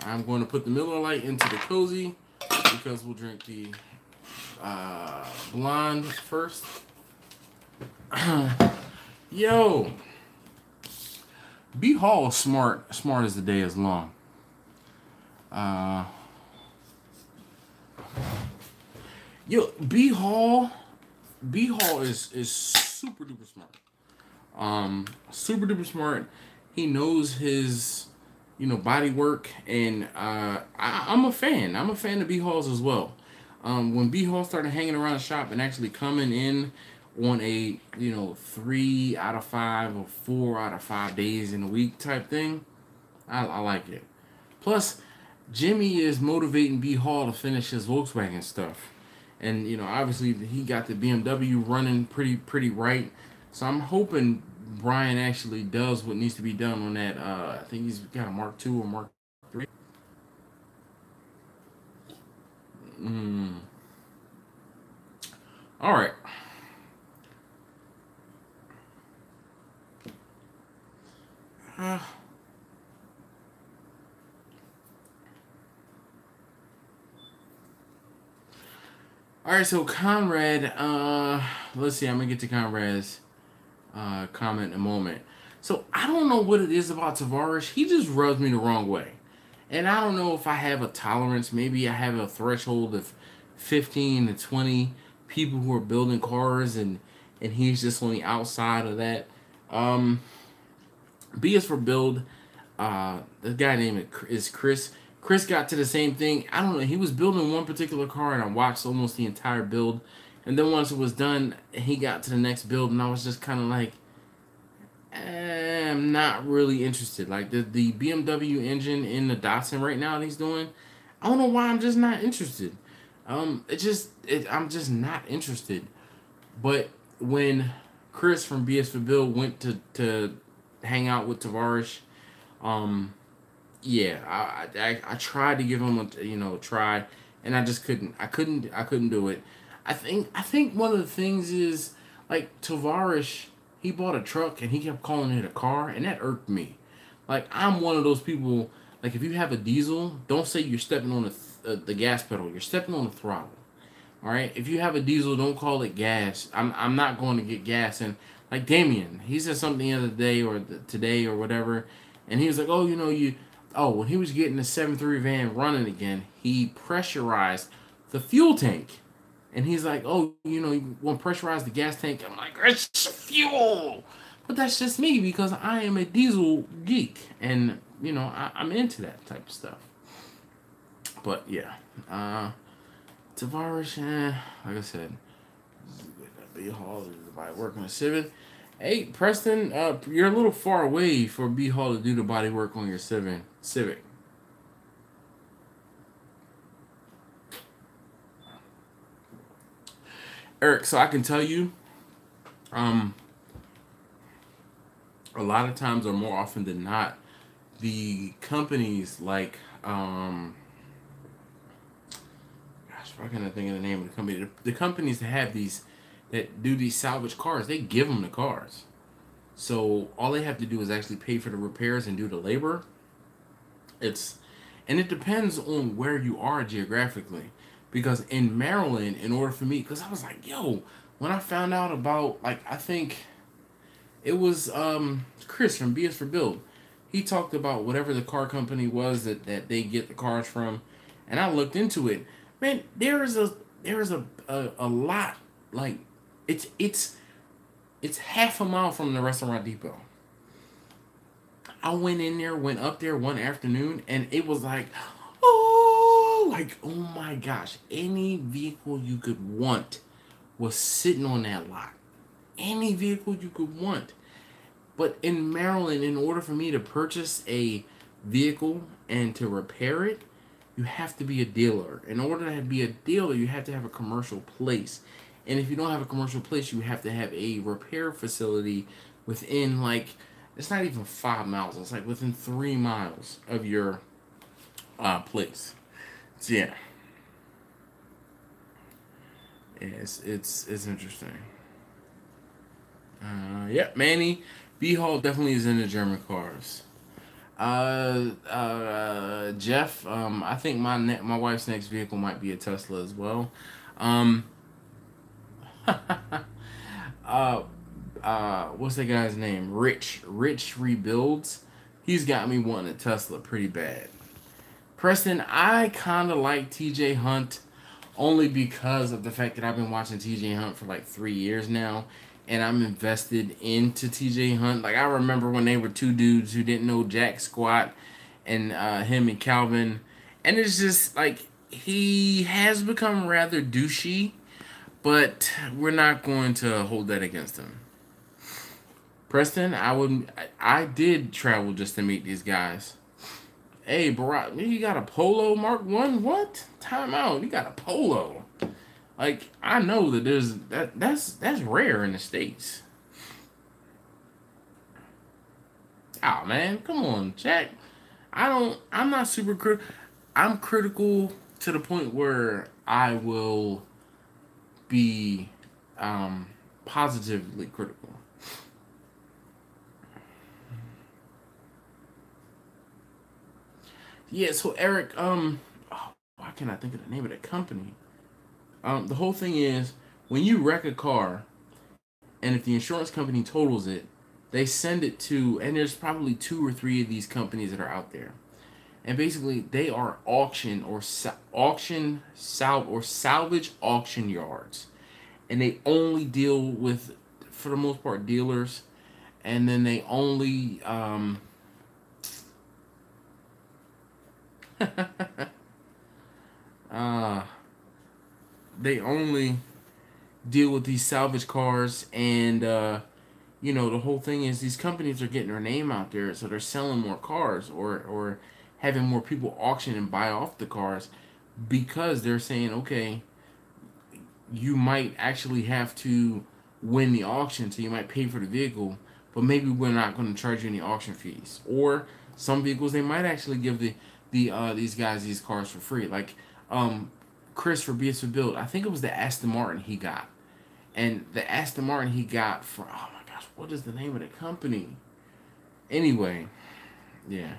I'm going to put the Miller Lite into the Cozy because we'll drink the Blonde first. Yo! B Hall is smart as the day is long. B Hall is super duper smart. Super duper smart. He knows his, body work, and I'm a fan. I'm a fan of B Halls as well. When B Hall started hanging around the shop and actually coming in on a 3 out of 5 or 4 out of 5 days in a week type thing, I like it. Plus, Jimmy is motivating B Hall to finish his Volkswagen stuff, and obviously he got the BMW running pretty right. So I'm hoping Brian actually does what needs to be done on that. I think he's got a Mark II or Mark III. All right. right, so Conrad, let's see, I'm gonna get to Conrad's comment in a moment. So I don't know what it is about Tavares. He just rubs me the wrong way. And I don't know if I have a tolerance. Maybe I have a threshold of 15 to 20 people who are building cars, and he's just on the outside of that. B is for build. The guy named is Chris. Chris got to the same thing. I don't know. He was building one particular car, and I watched almost the entire build. And then once it was done, he got to the next build, and I was just kind of like, I'm not really interested. Like the BMW engine in the Datsun right now that he's doing, I don't know why I'm just not interested. I'm just not interested. But when Chris from BS for Bill went to hang out with Tavares, yeah, I tried to give him a try, and I just couldn't. I couldn't do it. I think one of the things is like Tavares. He bought a truck and he kept calling it a car, and that irked me. Like, I'm one of those people. Like, if you have a diesel, don't say you're stepping on the gas pedal. You're stepping on the throttle. All right. If you have a diesel, don't call it gas. I'm not going to get gas. And like Damien, he said something the other day or today or whatever, and he was like, oh, when he was getting the 7.3 van running again, he pressurized the fuel tank. And he's like, oh, you want to pressurize the gas tank. I'm like, it's fuel. But that's just me because I am a diesel geek. And, I'm into that type of stuff. But, yeah. Tavares, like I said, B-Hall is the body work on a Civic. Hey, Preston, you're a little far away for B-Hall to do the body work on your Civic. Eric, so I can tell you, a lot of times or more often than not, the companies like, gosh, why can't I think of the name of the company? The companies that have that do these salvage cars, they give them the cars. So all they have to do is actually pay for the repairs and do the labor. And it depends on where you are geographically. Because in Maryland, in order for me, because I was like, yo, when I found out about, like, I think it was Chris from BS for Build. He talked about whatever the car company was that they get the cars from. And I looked into it. Man, there is a lot, like, it's half a mile from the restaurant depot. I went up there one afternoon, and it was like, oh my gosh, any vehicle you could want was sitting on that lot. Any vehicle you could want. But in Maryland, in order for me to purchase a vehicle and to repair it, you have to be a dealer. In order to be a dealer, you have to have a commercial place. And if you don't have a commercial place, you have to have a repair facility within, like, it's not even 5 miles. It's like within 3 miles of your place. So, yeah. It's interesting. Yep, Manny. B-Hall definitely is into German cars. Jeff, I think my wife's next vehicle might be a Tesla as well. What's that guy's name? Rich Rebuilds. He's got me wanting a Tesla pretty bad. Preston, I kind of like TJ Hunt only because of the fact that I've been watching TJ Hunt for like 3 years now, and I'm invested into TJ Hunt. Like, I remember when they were two dudes who didn't know jack squat, and him and Calvin, and it's just like he has become rather douchey, but we're not going to hold that against him. Preston, I did travel just to meet these guys. Hey, Barack, you got a Polo Mark 1? What? Time out. You got a Polo. Like, I know that that's rare in the States. Oh, man, come on, Jack. I'm not super critical. I'm critical to the point where I will be positively critical. Yeah, so Eric, why can't I think of the name of the company? The whole thing is when you wreck a car, and if the insurance company totals it, they send it to, and there's probably 2 or 3 of these companies that are out there, and basically they are salvage auction yards, and they only deal with, for the most part, dealers, and then they only they only deal with these salvage cars, and the whole thing is these companies are getting their name out there, so they're selling more cars, or having more people auction and buy off the cars, because they're saying, okay, you might actually have to win the auction, so you might pay for the vehicle, but maybe we're not going to charge you any auction fees. Or some vehicles, they might actually give these guys these cars for free. Like Chris for BSV Build, I think it was the Aston Martin he got. And the Aston Martin he got for, oh my gosh, what is the name of the company? Anyway, yeah.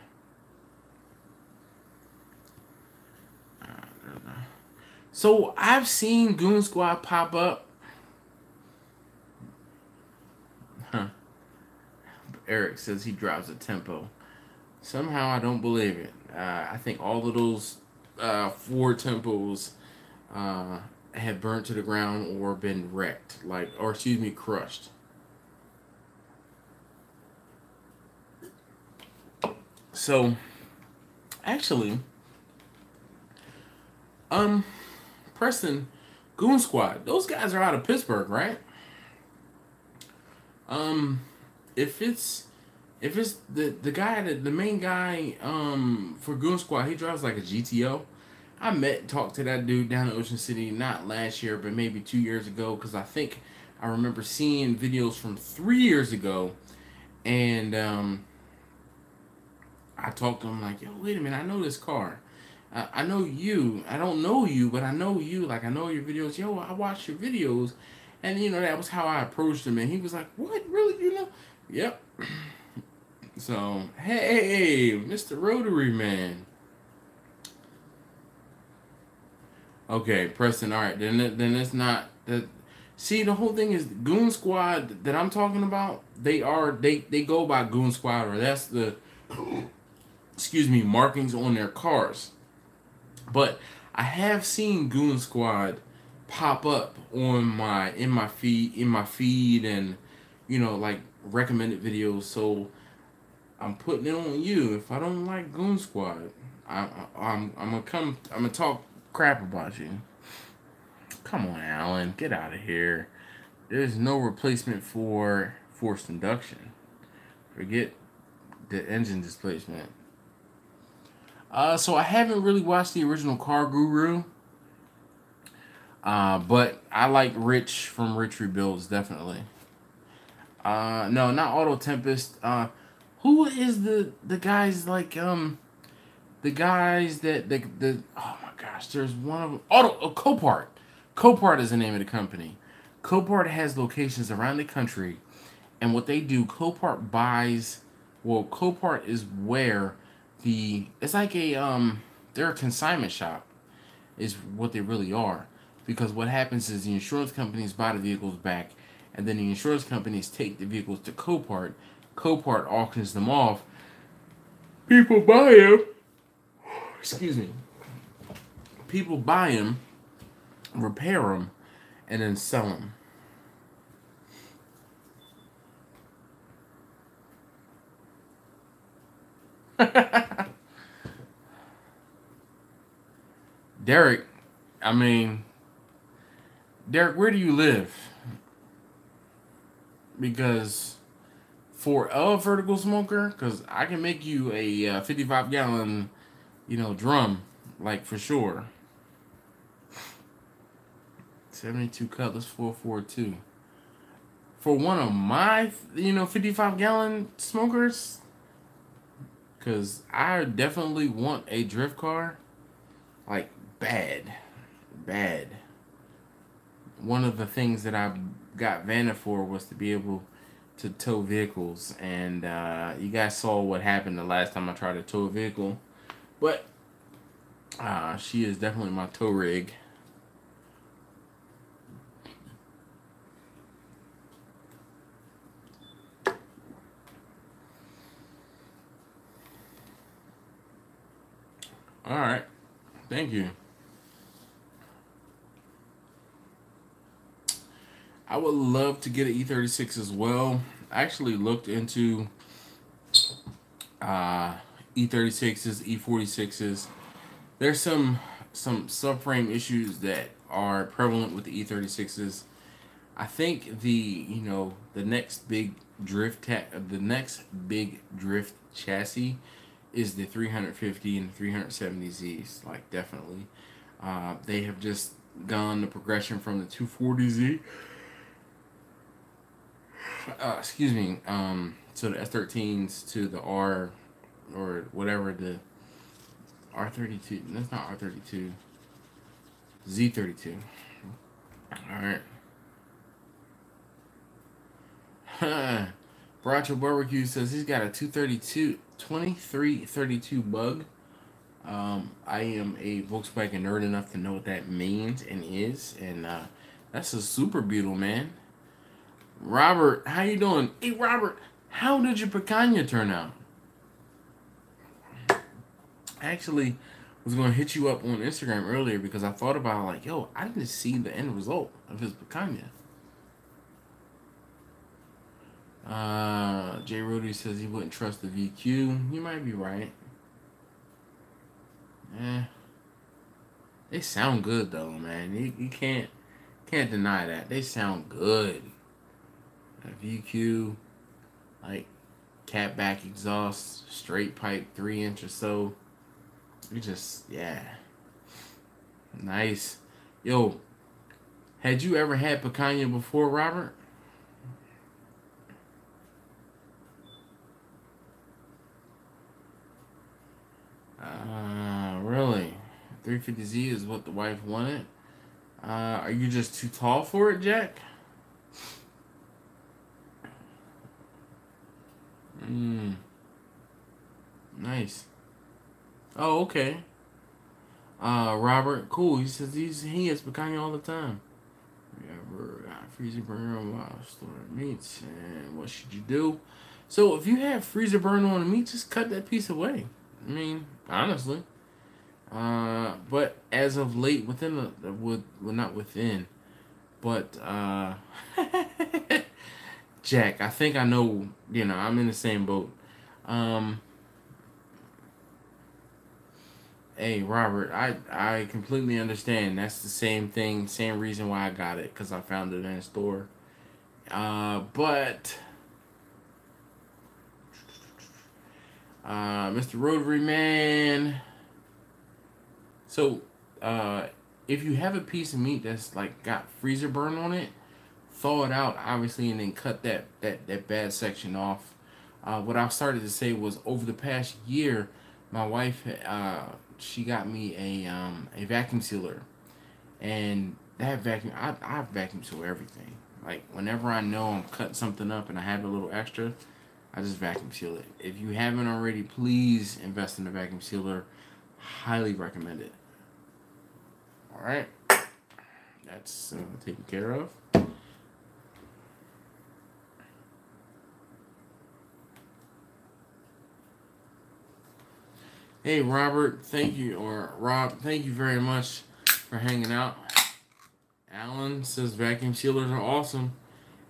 So I've seen Goon Squad pop up. Huh. Eric says he drives a Tempo. Somehow I don't believe it. I think all of those Ford Tempos have burnt to the ground or been wrecked, crushed. So, actually, Preston, Goon Squad, those guys are out of Pittsburgh, right? If it's the guy, the main guy for Goon Squad, he drives like a GTO. I talked to that dude down in Ocean City, not last year, but maybe 2 years ago, because I remember seeing videos from 3 years ago, and I talked to him like, yo, wait a minute, I know this car. I know you. I don't know you, but I know you. Like, I know your videos. Yo, I watch your videos. And, that was how I approached him. And he was like, what? Really? You know? Yep. So, hey, Mr. Rotary Man. Okay, Preston, all right. Then it's not... See, the whole thing is Goon Squad that I'm talking about, they go by Goon Squad, or that's the... markings on their cars. But I have seen Goon Squad pop up in my feed, and like recommended videos. So I'm putting it on you. If I don't like Goon Squad, I'm gonna talk crap about you. Come on, Alan, get out of here. There's no replacement for forced induction. Forget the engine displacement. So I haven't really watched the original Car Guru. But I like Rich from Rich Rebuilds, definitely. No, not Auto Tempest. Who is the guys like, the guys that, oh my gosh, there's one of them. Copart. Copart is the name of the company. Copart has locations around the country, and what they do, Copart is where it's like they're a consignment shop, is what they really are. Because what happens is the insurance companies buy the vehicles back, and then the insurance companies take the vehicles to Copart. Copart auctions them off. People buy them. Excuse me. People buy them, repair them, and then sell them. Derek, where do you live? Because for a vertical smoker, because I can make you a 55-gallon, drum, like, for sure. 72 Cutlass 442. For one of my, 55-gallon smokers, because I definitely want a drift car, like, bad. One of the things that I got Vanna for was to be able to tow vehicles, and you guys saw what happened the last time I tried to tow a vehicle. But she is definitely my tow rig. All right. Thank you. I would love to get an E36 as well. I actually looked into E36s, E46s. There's some subframe issues that are prevalent with the E36s. I think the next big drift chassis is the 350 and 370Zs. Like, definitely, they have just gone the progression from the 240Z. Excuse me. So the S13s to the R, or whatever, the R32. That's not R32. Z32. All right. Baracho Barbecue says he's got a 2332 bug. I am a Volkswagen nerd enough to know what that means and is, and that's a super beautiful, man. Robert, how you doing? Hey, Robert, how did your picanha turn out? I actually was going to hit you up on Instagram earlier because I thought about, like, yo, I didn't see the end result of his picanha. Jay Rudy says he wouldn't trust the VQ. You might be right. They sound good though, man. You can't deny that. They sound good. VQ, like cat back exhaust, straight pipe, 3-inch or so. You just, yeah. Nice. Yo, had you ever had picanha before, Robert? Really? 350Z is what the wife wanted? Are you just too tall for it, Jack? Nice. Oh, okay. Robert, cool. He says he has picanha all the time. We're freezer burner on while storing meats, and what should you do? So if you have freezer burn on the meat, just cut that piece away. I mean, honestly. But as of late, not within, but Jack, I think I know. I'm in the same boat. Hey, Robert, I completely understand. That's the same thing, same reason why I got it, because I found it in a store. But Mr. Rotary Man. So, if you have a piece of meat that's like got freezer burn on it, thaw it out, obviously, and then cut that bad section off. What I started to say was, over the past year, my wife, she got me a vacuum sealer, and that vacuum, I vacuum seal everything. Like, whenever I know I'm cutting something up and I have a little extra, I just vacuum seal it. If you haven't already, please invest in a vacuum sealer. Highly recommend it. All right, that's taken care of. Hey, Robert, thank you, or Rob, thank you very much for hanging out. Alan says vacuum sealers are awesome,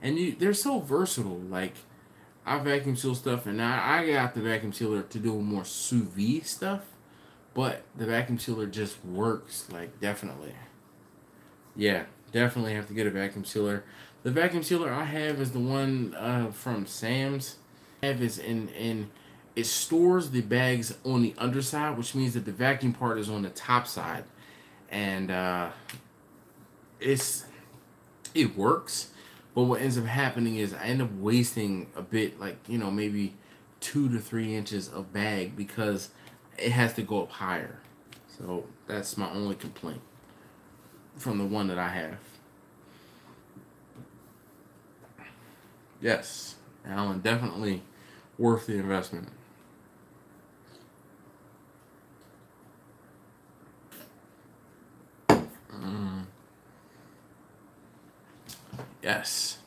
and they're so versatile. Like, I vacuum seal stuff, and I got the vacuum sealer to do more sous vide stuff, but the vacuum sealer just works. Like, definitely. Yeah, definitely have to get a vacuum sealer. The vacuum sealer I have is the one from Sam's. It stores the bags on the underside, which means that the vacuum part is on the top side, and it works. But what ends up happening is I end up wasting a bit, like, maybe 2 to 3 inches of bag, because it has to go up higher. So that's my only complaint from the one that I have. Yes, Alan, definitely worth the investment. Yes.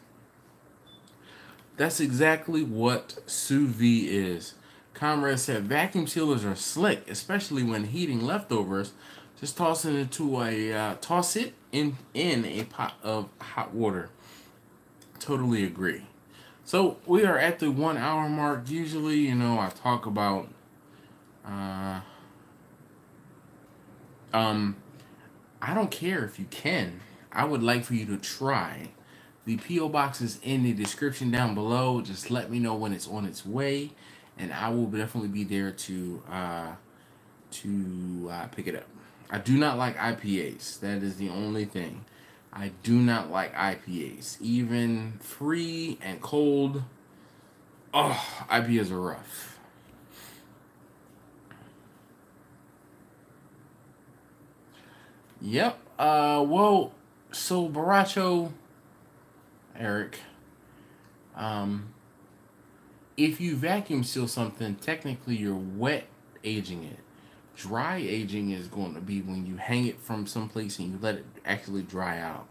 That's exactly what sous vide is. Comrade said vacuum sealers are slick, especially when heating leftovers. Just toss it into toss it in a pot of hot water. Totally agree. So we are at the 1 hour mark. Usually, you know, I talk about I don't care if you can. I would like for you to try. The P.O. box is in the description down below. Just let me know when it's on its way, and I will definitely be there to pick it up. I do not like IPAs. That is the only thing. I do not like IPAs. Even free and cold. Oh, IPAs are rough. Yep. Well, so Baracho, Eric, if you vacuum seal something, technically you're wet aging it. Dry aging is going to be when you hang it from someplace and you let it actually dry out.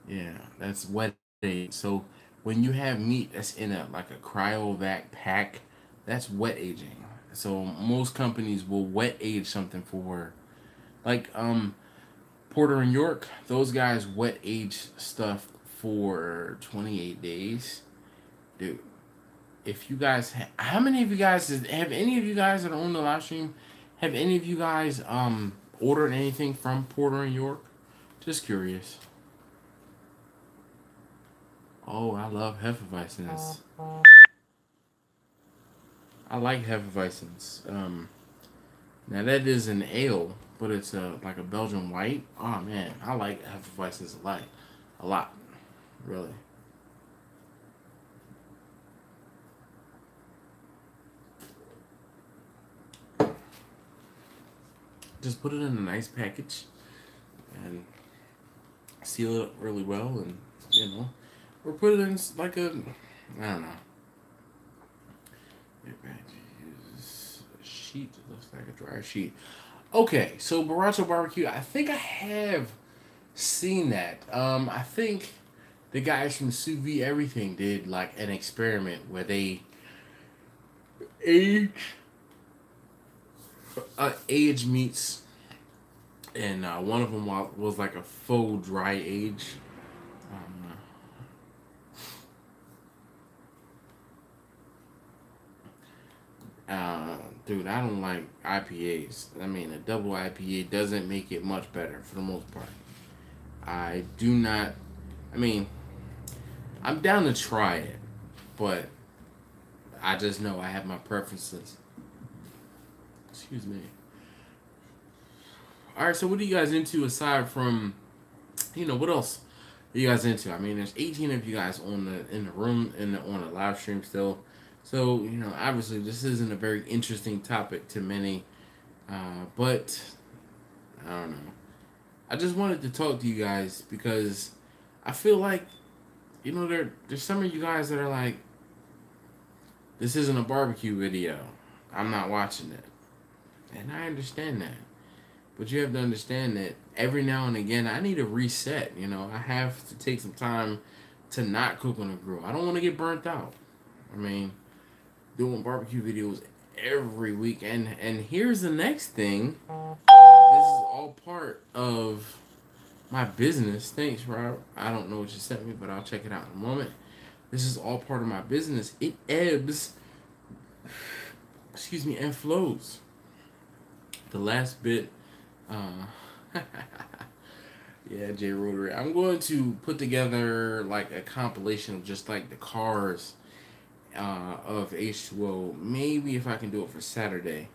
Yeah, that's wet age. So when you have meat that's in a like a cryovac pack, that's wet aging. So most companies will wet age something for, like Porter and York. Those guys wet age stuff for 28 days, dude. If you guys, how many of you guys have any of you guys that are on the live stream? Have any of you guys ordered anything from Porter and York? Just curious. Oh, I love Hefeweizens. I like Hefeweizens. Now that is an ale, but it's like a Belgian white. Oh man, I like Hefeweizens a lot, really. Just put it in a nice package and seal it up really well, and you know, or put it in like a, I don't know. Use a sheet. It looks like a dry sheet. Okay, so Baracho Barbecue. I think I have seen that. I think the guys from Sous Vide Everything did like an experiment where they aged meats, and one of them was like a faux dry age. Dude, I don't like IPAs. I mean, a double IPA doesn't make it much better for the most part. I do not. I mean, I'm down to try it, but I just know I have my preferences. Excuse me. All right, so what are you guys into aside from, you know, what else are you guys into? I mean, there's 18 of you guys in the room on the live stream still. So, you know, obviously this isn't a very interesting topic to many, but I don't know. I just wanted to talk to you guys because I feel like, you know, there's some of you guys that are like, this isn't a barbecue video. I'm not watching it. And I understand that. But you have to understand that every now and again, I need a reset. You know, I have to take some time to not cook on the grill. I don't want to get burnt out. I mean, doing barbecue videos every week. And here's the next thing. This is all part of my business. Thanks, Rob. I don't know what you sent me, but I'll check it out in a moment. This is all part of my business. It ebbs, excuse me, and flows. The last bit, yeah, J Rotary. I'm going to put together like a compilation of just like the cars of H2O. Maybe if I can do it for Saturday.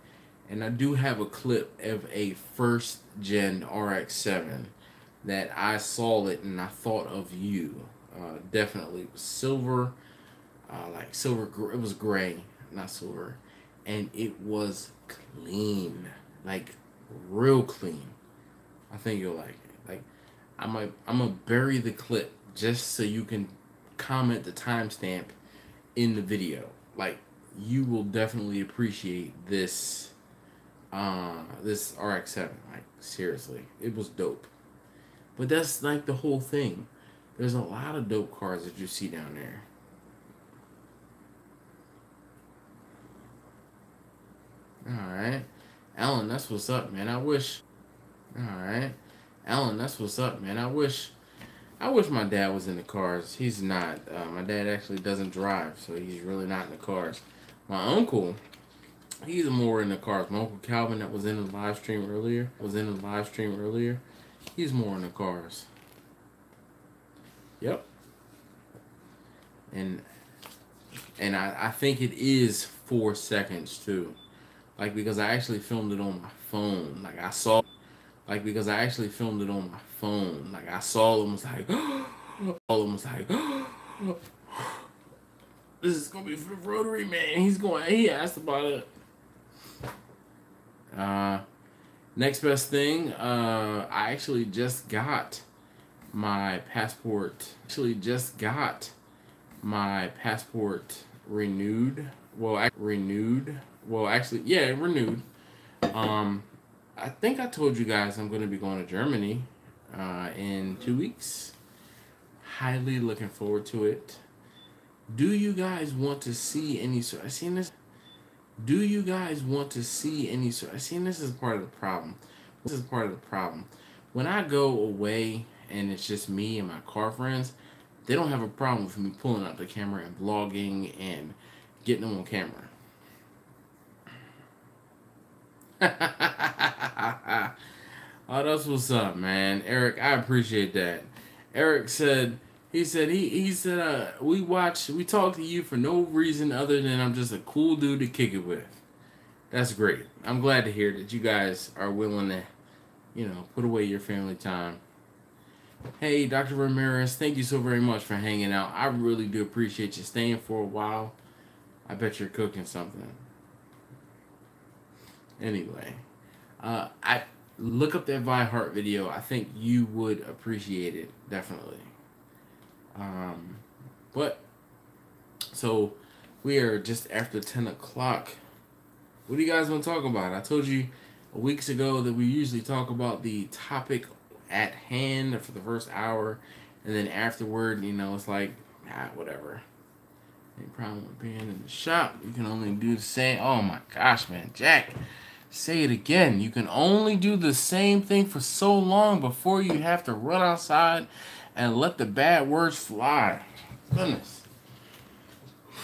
And I do have a clip of a first gen RX-7 that I saw it and I thought of you. Definitely it was silver, like silver. It was gray, not silver, and it was clean, like real clean. I think you'll like it. Like I'm gonna bury the clip just so you can comment the timestamp in the video. Like you will definitely appreciate this. This RX-7, like seriously, it was dope. But that's like the whole thing. There's a lot of dope cars that you see down there. Alright. Alan, that's what's up, man. I wish... Alright. Alan, that's what's up, man. I wish my dad was in the cars. He's not. My dad actually doesn't drive, so he's really not in the cars. My uncle, he's more in the cars. My Uncle Calvin that was in the live stream earlier, he's more in the cars. Yep. And I think it is 4 seconds too. Like, because I actually filmed it on my phone. Like, I saw them was like, all of them was like, this is gonna be for the Rotary man. He asked about it. Next best thing, I actually just got my passport. Renewed. Well, actually, yeah, renewed. I think I told you guys I'm going to be going to Germany in 2 weeks. Highly looking forward to it. Do you guys want to see any sort? This is part of the problem. When I go away and it's just me and my car friends, they don't have a problem with me pulling out the camera and vlogging and getting them on camera. Oh, that's what's up, man. Eric, I appreciate that. Eric said, he said we talk to you for no reason other than I'm just a cool dude to kick it with. That's great. I'm glad to hear that you guys are willing to, put away your family time. Hey, Dr. Ramirez, thank you so very much for hanging out. I really do appreciate you staying for a while. I bet you're cooking something. Anyway, I look up that Vi Heart video. I think you would appreciate it, definitely. So we are just after 10 o'clock. What do you guys want to talk about? I told you weeks ago that we usually talk about the topic at hand for the first hour, and then afterward, it's like, whatever. Any problem with being in the shop? You can only do the same. Oh my gosh, man, Jack. Say it again. You can only do the same thing for so long before you have to run outside and let the bad words fly. Goodness.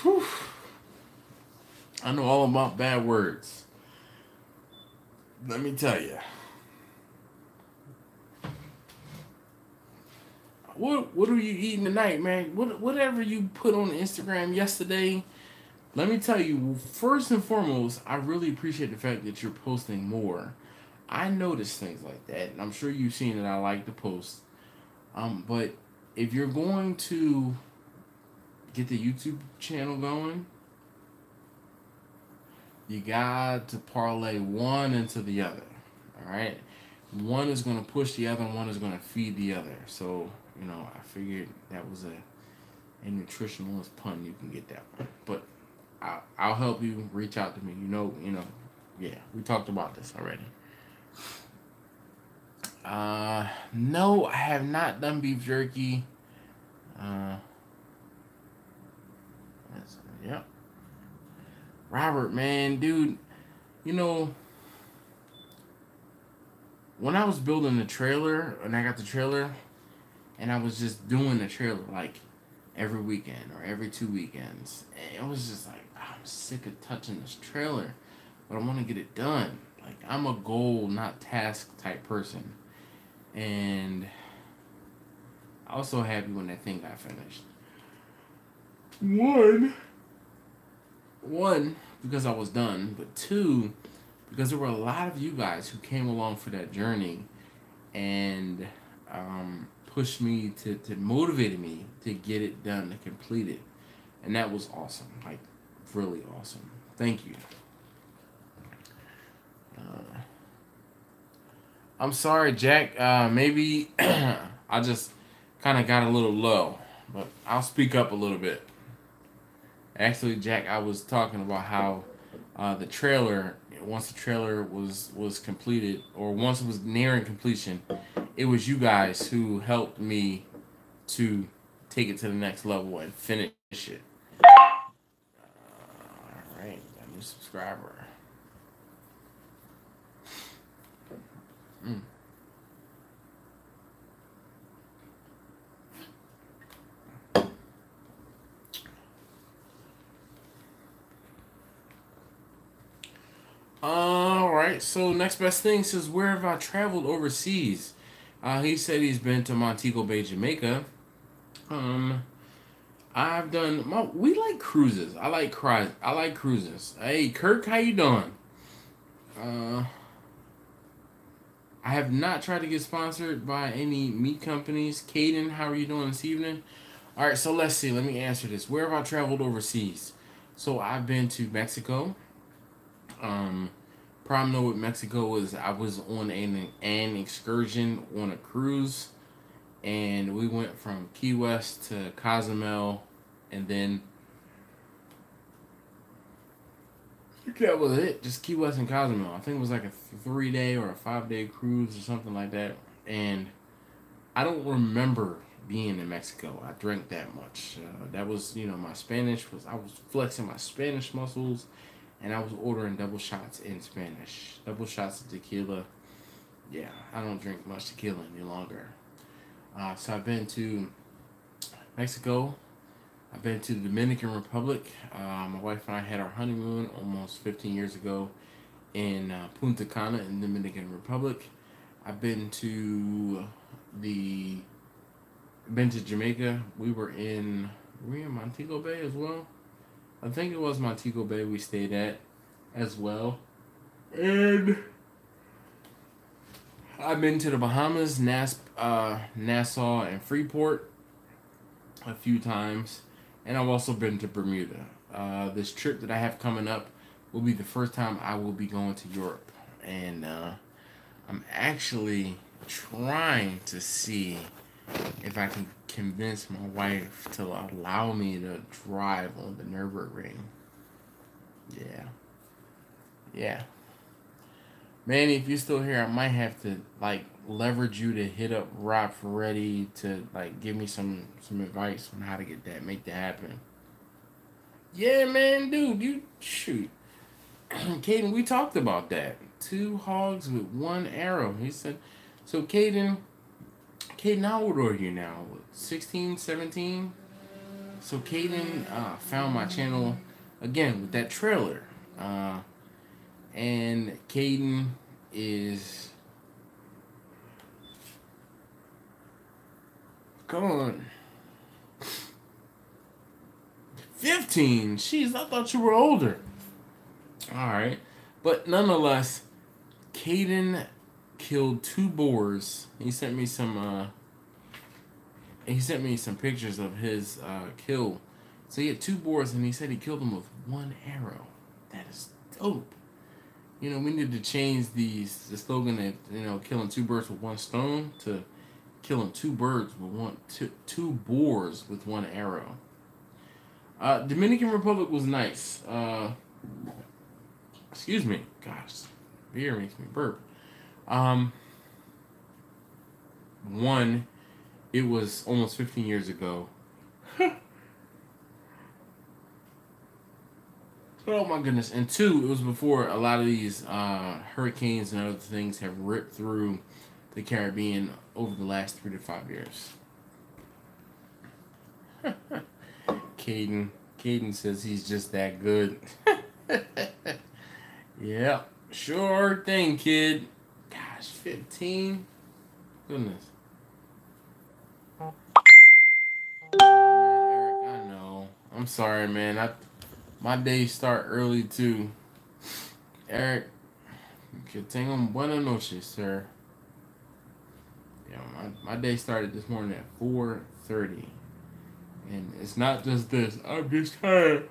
Whew. I know all about bad words. Let me tell you. What are you eating tonight, man? Whatever you put on Instagram yesterday. Let me tell you, first and foremost, I really appreciate the fact that you're posting more. I notice things like that, and I'm sure you've seen that I like to post. But if you're going to get the YouTube channel going, you got to parlay one into the other. All right? One is going to push the other, and one is going to feed the other. So, I figured that was a nutritionalist pun. You can get that one. But I'll help you. Reach out to me. Yeah, we talked about this already. No, I have not done beef jerky. Yep. Robert, man, dude, when I was building the trailer, and I got the trailer, and I was just doing the trailer, like, every weekend or every 2 weekends, and it was just like, I'm sick of touching this trailer, but I want to get it done. Like, I'm a goal, not task type person, and I was so happy when that thing got finished. One, because I was done, but two, because there were a lot of you guys who came along for that journey and pushed me to motivated me to get it done, to complete it. And that was awesome. Like, really awesome. Thank you. I'm sorry, Jack. Maybe I just kind of got a little low, but I'll speak up a little bit. Actually, Jack, I was talking about how the trailer, once the trailer was completed, or once it was nearing completion, it was you guys who helped me to take it to the next level and finish it. All right, got a new subscriber. All right, so next best thing says, where have I traveled overseas? He said he's been to Montego Bay, Jamaica. I've done. We like cruises. I like cruises. Hey, Kirk, how you doing? I have not tried to get sponsored by any meat companies. Caden, how are you doing this evening? All right, so let's see. Let me answer this. Where have I traveled overseas? So I've been to Mexico. Problem though with Mexico was I was on an excursion on a cruise, and we went from Key West to Cozumel, and then that was it. Just Key West and Cozumel. I think it was like a 3-day or a 5-day cruise or something like that. And I don't remember being in Mexico. I drank that much. That was, my Spanish was, I was flexing my Spanish muscles. And I was ordering double shots in Spanish. Double shots of tequila. Yeah, I don't drink much tequila any longer. So I've been to Mexico. I've been to the Dominican Republic. My wife and I had our honeymoon almost 15 years ago in Punta Cana in the Dominican Republic. I've been to Jamaica. We were in Montego Bay as well. I think it was Montego Bay we stayed at as well. And I've been to the Bahamas, Nassau, and Freeport a few times. And I've also been to Bermuda. This trip that I have coming up will be the first time I will be going to Europe. And I'm actually trying to see if I can convince my wife to allow me to drive on the Nürburgring. Yeah. Manny, if you're still here, I might have to leverage you to hit up Rob Ferretti to give me some advice on how to make that happen. Yeah, man, dude, you shoot. Caden, we talked about that. 2 hogs with 1 arrow. He said, so Caden, how old are you now? 16, 17? So Caden found my channel again with that trailer. And Caden is... Come on. 15? Jeez, I thought you were older. Alright. But nonetheless, Caden killed 2 boars. He sent me some pictures of his kill. So he had 2 boars, and he said he killed them with 1 arrow. That is dope. We need to change the slogan that killing 2 birds with 1 stone to killing 2 birds with two boars with 1 arrow. Dominican Republic was nice. Excuse me. Gosh, beer makes me burp. One, it was almost 15 years ago. Oh my goodness. And 2, it was before a lot of these hurricanes and other things have ripped through the Caribbean over the last 3 to 5 years. Caden says he's just that good. Yeah, sure thing, kid. Gosh, 15? Goodness. Oh, man, Eric, I know. I'm sorry, man. My days start early, too. Eric, que tengan buenas noches, sir. Yeah, my day started this morning at 4:30. And it's not just this. I'm just tired.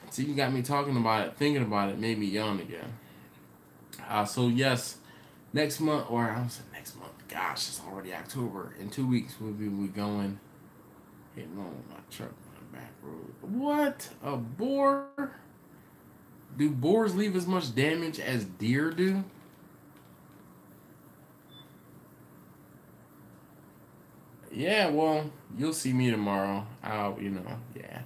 So you got me talking about it, thinking about it, made me yawn again. So yes, next month, or I was next month. Gosh, it's already October. In 2 weeks, we'll be going hitting on my truck on the back road. What? A boar? Do boars leave as much damage as deer do? Yeah, well, you'll see me tomorrow. Yeah.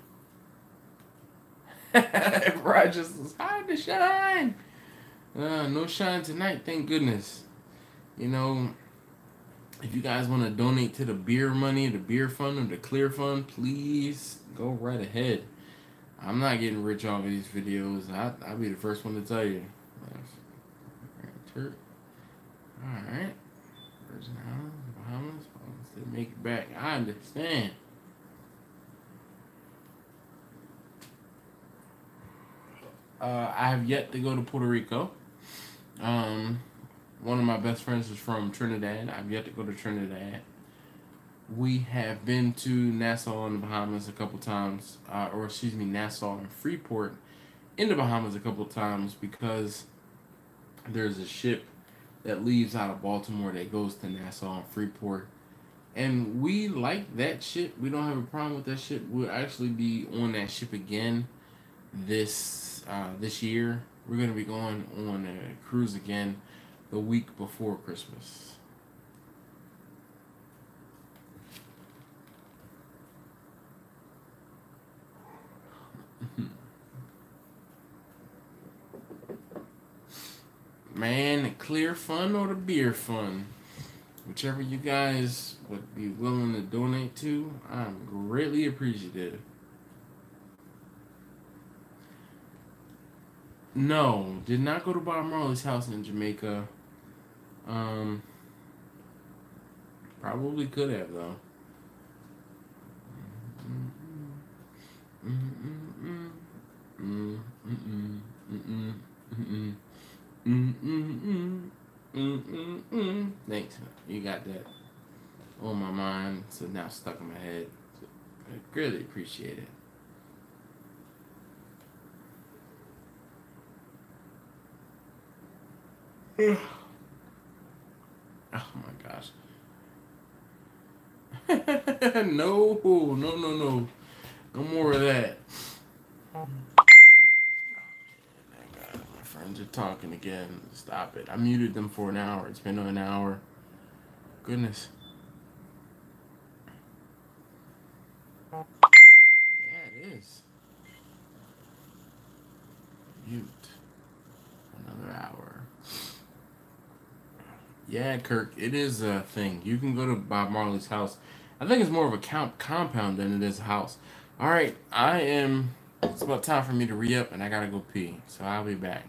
Roger says, hide the shine. No shine tonight, thank goodness. You know, if you guys want to donate to the beer money, the beer fund, or the clear fund, please go right ahead. I'm not getting rich off of these videos. I'll be the first one to tell you. Alright. Virgin Islands, Bahamas, they make it back. I understand. I have yet to go to Puerto Rico. One of my best friends is from Trinidad. I've yet to go to Trinidad. We have been to Nassau in the Bahamas a couple times, Nassau and Freeport in the Bahamas a couple times because there's a ship that leaves out of Baltimore that goes to Nassau and Freeport. And we like that ship. We don't have a problem with that ship. We'll actually be on that ship again this year. We're going to be going on a cruise again the week before Christmas. Man, the clear fund or the beer fund, whichever you guys would be willing to donate to, I'm greatly appreciative. No, did not go to Bob Marley's house in Jamaica. Probably could have though. Thanks. You got that on my mind, so now stuck in my head. I greatly appreciate it. Oh my gosh. No. No more of that. My friends are talking again. Stop it. I muted them for an hour. It's been an hour. Goodness. Yeah, it is. Mute. Another hour. Yeah, Kirk, it is a thing. You can go to Bob Marley's house. I think it's more of a compound than it is a house. All right, it's about time for me to re-up, and I gotta go pee. So I'll be back.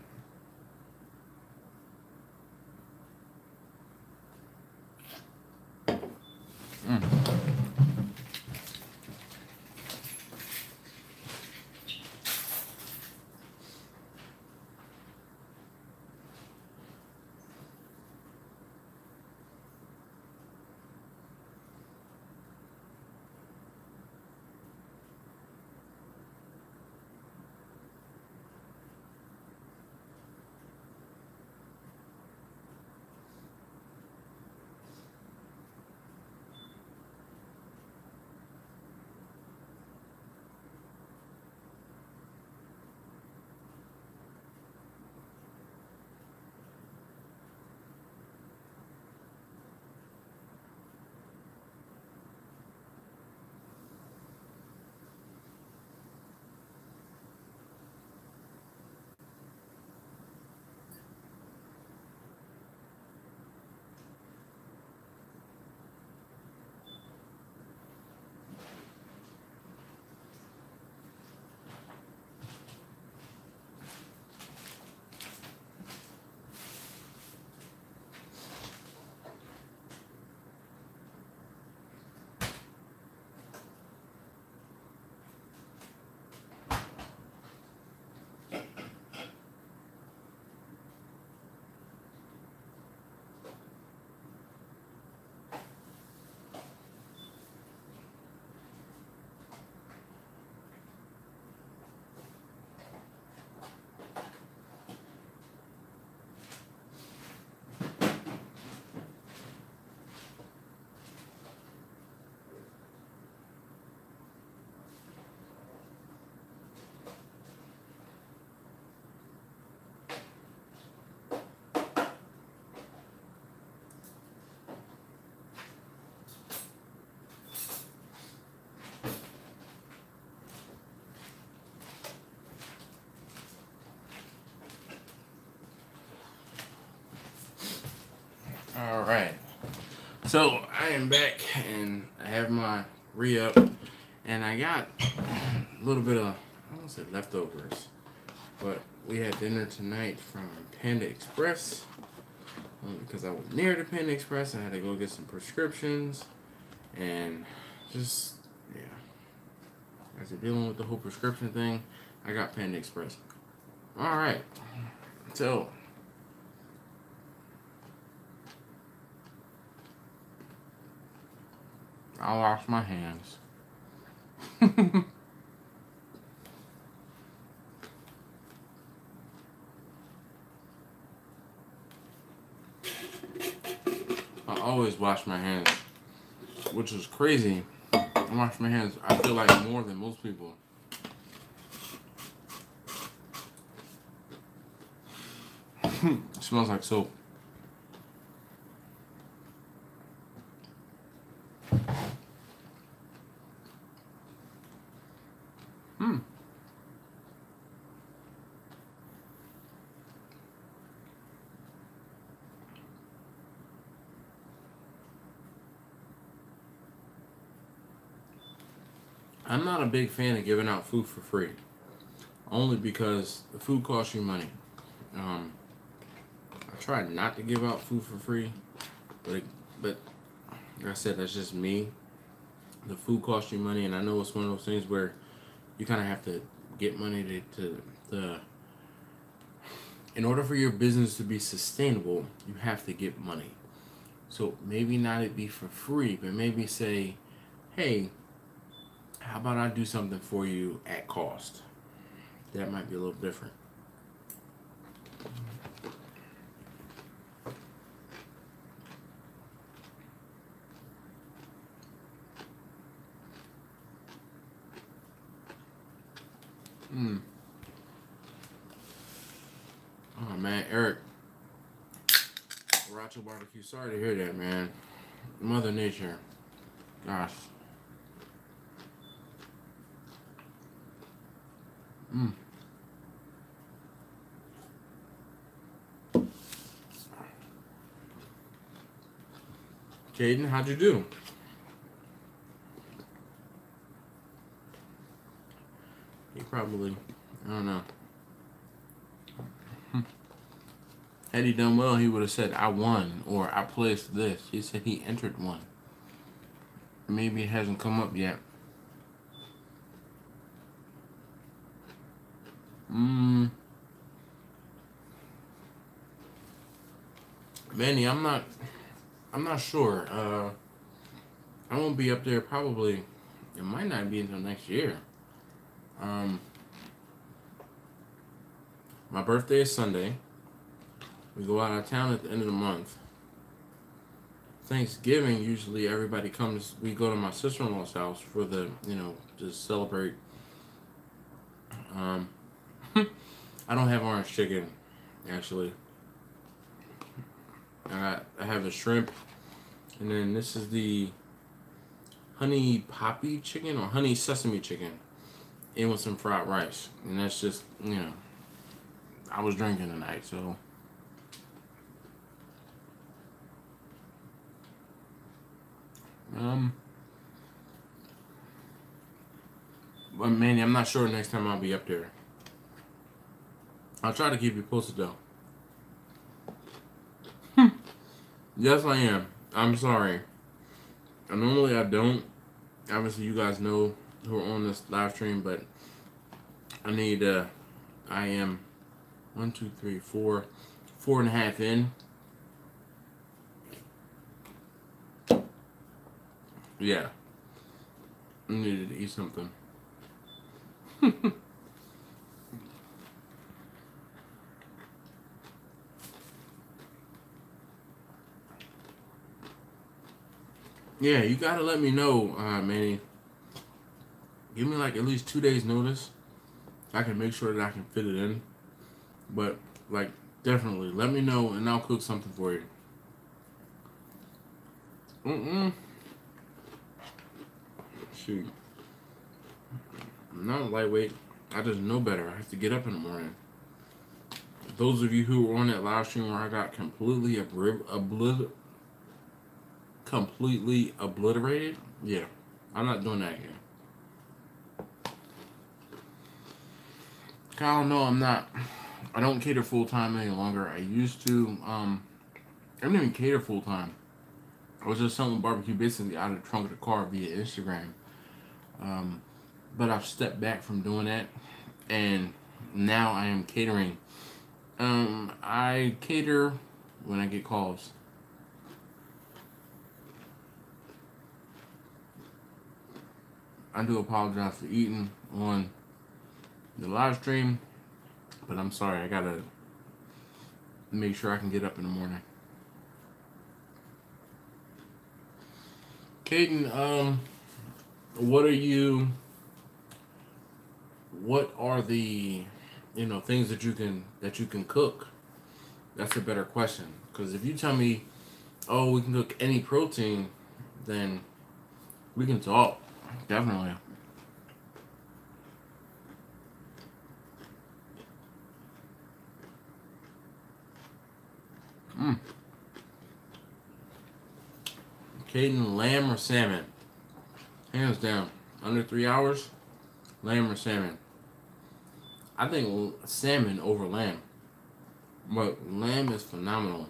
So I am back and I have my re-up and I got a little bit of, I won't say leftovers, but we had dinner tonight from Panda Express because I was near the Panda Express. I had to go get some prescriptions and just, yeah, after dealing with the whole prescription thing, I got Panda Express. Alright, so I'll wash my hands. I always wash my hands, which is crazy. I wash my hands, I feel like, more than most people. It smells like soap. I'm not a big fan of giving out food for free, only because the food costs you money. I try not to give out food for free, but like I said, that's just me. The food costs you money, and I know it's one of those things where you kind of have to get money to in order for your business to be sustainable, you have to get money. So maybe not it be for free, but maybe say, hey, how about I do something for you at cost? That might be a little different. Oh man, Eric, Racho Barbecue, sorry to hear that, man. Mother Nature, gosh. Jaden, how'd you do? He probably, I don't know. Had he done well, he would have said, I won, or I placed this. He said he entered one. Maybe it hasn't come up yet. Manny, I'm not sure. I won't be up there probably, it might not be until next year. My birthday is Sunday. We go out of town at the end of the month. Thanksgiving, usually everybody comes, we go to my sister-in-law's house for the, to celebrate. I don't have orange chicken, actually. I have a shrimp, and then this is the honey poppy chicken or honey sesame chicken, in with some fried rice, and that's just, I was drinking tonight, so. But Manny, I'm not sure next time I'll be up there. I'll try to keep you posted though. Yes, I am. I'm sorry. Normally I don't. Obviously, you guys know who are on this live stream, but I need. I am 1, 2, 3, 4, 4.5 in. Yeah. I needed to eat something. Yeah, you gotta let me know, Manny. Give me like at least 2 days notice. I can make sure that I can fit it in. But like, definitely let me know and I'll cook something for you. Shoot. I'm not lightweight. I just know better. I have to get up in the morning. Those of you who were on that live stream where I got completely completely obliterated, yeah, I'm not doing that again. Kyle, no, I'm not. I don't cater full time any longer. I used to. I didn't even cater full time. I was just selling barbecue basically out of the trunk of the car via Instagram. But I've stepped back from doing that, and now I am catering. I cater when I get calls. I do apologize for eating on the live stream, but I'm sorry. I gotta make sure I can get up in the morning. Caden, what are the things that you can cook? That's a better question, because if you tell me, oh, we can cook any protein, then we can talk. Definitely. Caden, lamb or salmon? Hands down. Under 3 hours, lamb or salmon. I think salmon over lamb. But lamb is phenomenal.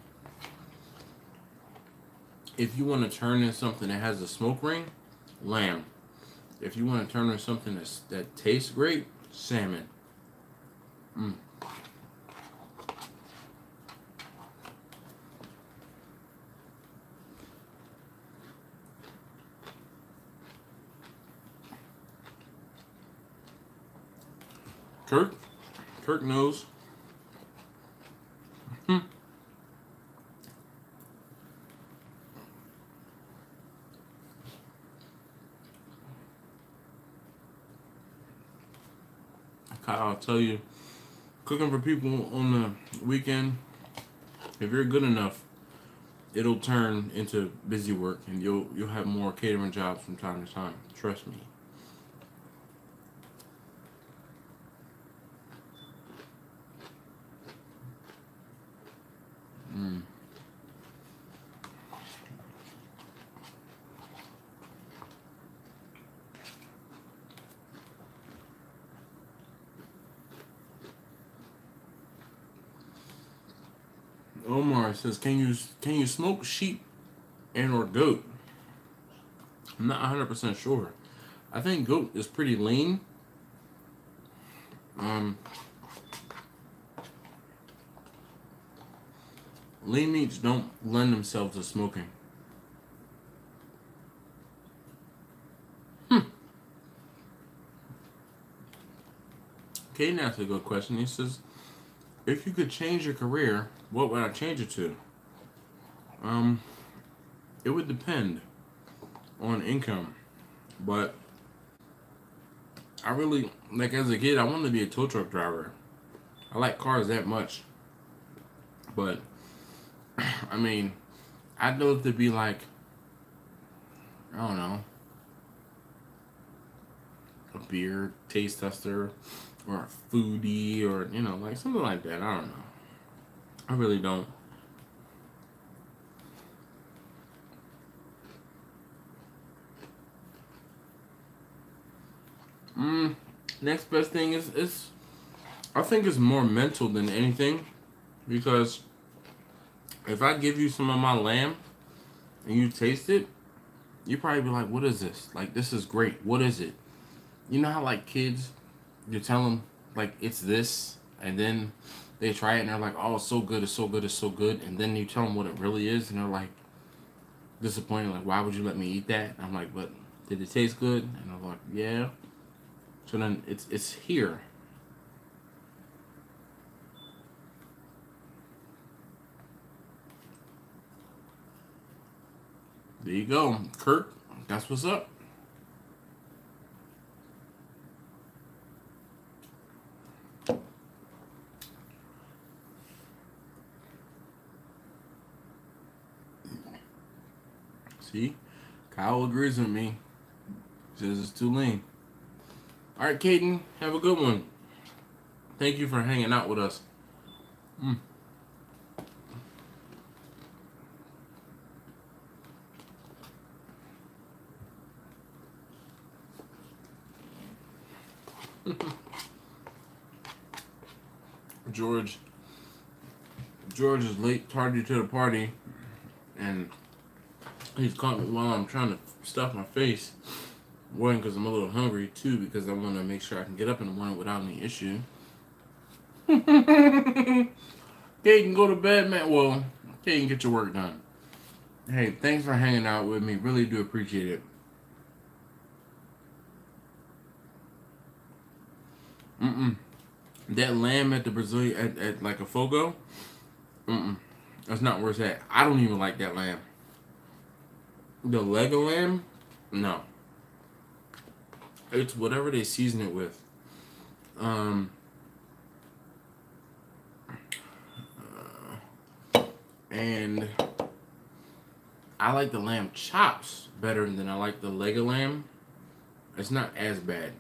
If you want to turn in something that has a smoke ring, lamb. If you want to turn in something that tastes great, salmon. Kirk knows. I'll tell you, cooking for people on the weekend, if you're good enough, it'll turn into busy work, and you'll have more catering jobs from time to time. Trust me. Omar says, can you smoke sheep and or goat? I'm not 100% sure. I think goat is pretty lean. Lean meats don't lend themselves to smoking. Caden asked a good question. He says, if you could change your career, what would I change it to? It would depend on income, but I really, like as a kid, I wanted to be a tow truck driver. I like cars that much, but I mean, I'd love to be like, I don't know, a beer taste tester or a foodie or, like something like that. I don't know. I really don't. Next best thing is I think it's more mental than anything, because if I give you some of my lamb and you taste it, you probably be like, what is this? Like, this is great. What is it? You know how like kids, you tell them like it's this, and then they try it and they're like, oh, it's so good, it's so good, it's so good, and then you tell them what it really is, and they're like disappointed, like, why would you let me eat that? And I'm like, but did it taste good? And I'm like, yeah. So then it's here. There you go, Kirk. That's what's up. See, Kyle agrees with me. Says it's too lean. All right, Caden, have a good one. Thank you for hanging out with us. George is late, tardy to the party, and he's caught me while I'm trying to stuff my face. One, because I'm a little hungry. Two, because I want to make sure I can get up in the morning without any issue. Kate can go to bed, man. Well, Kate can get your work done. Hey, thanks for hanging out with me. Really do appreciate it. That lamb at the Brazilian, at like a Fogo, that's not where it's at. I don't even like that lamb. The leg of lamb, no. It's whatever they season it with. And I like the lamb chops better than I like the leg of lamb. It's not as bad.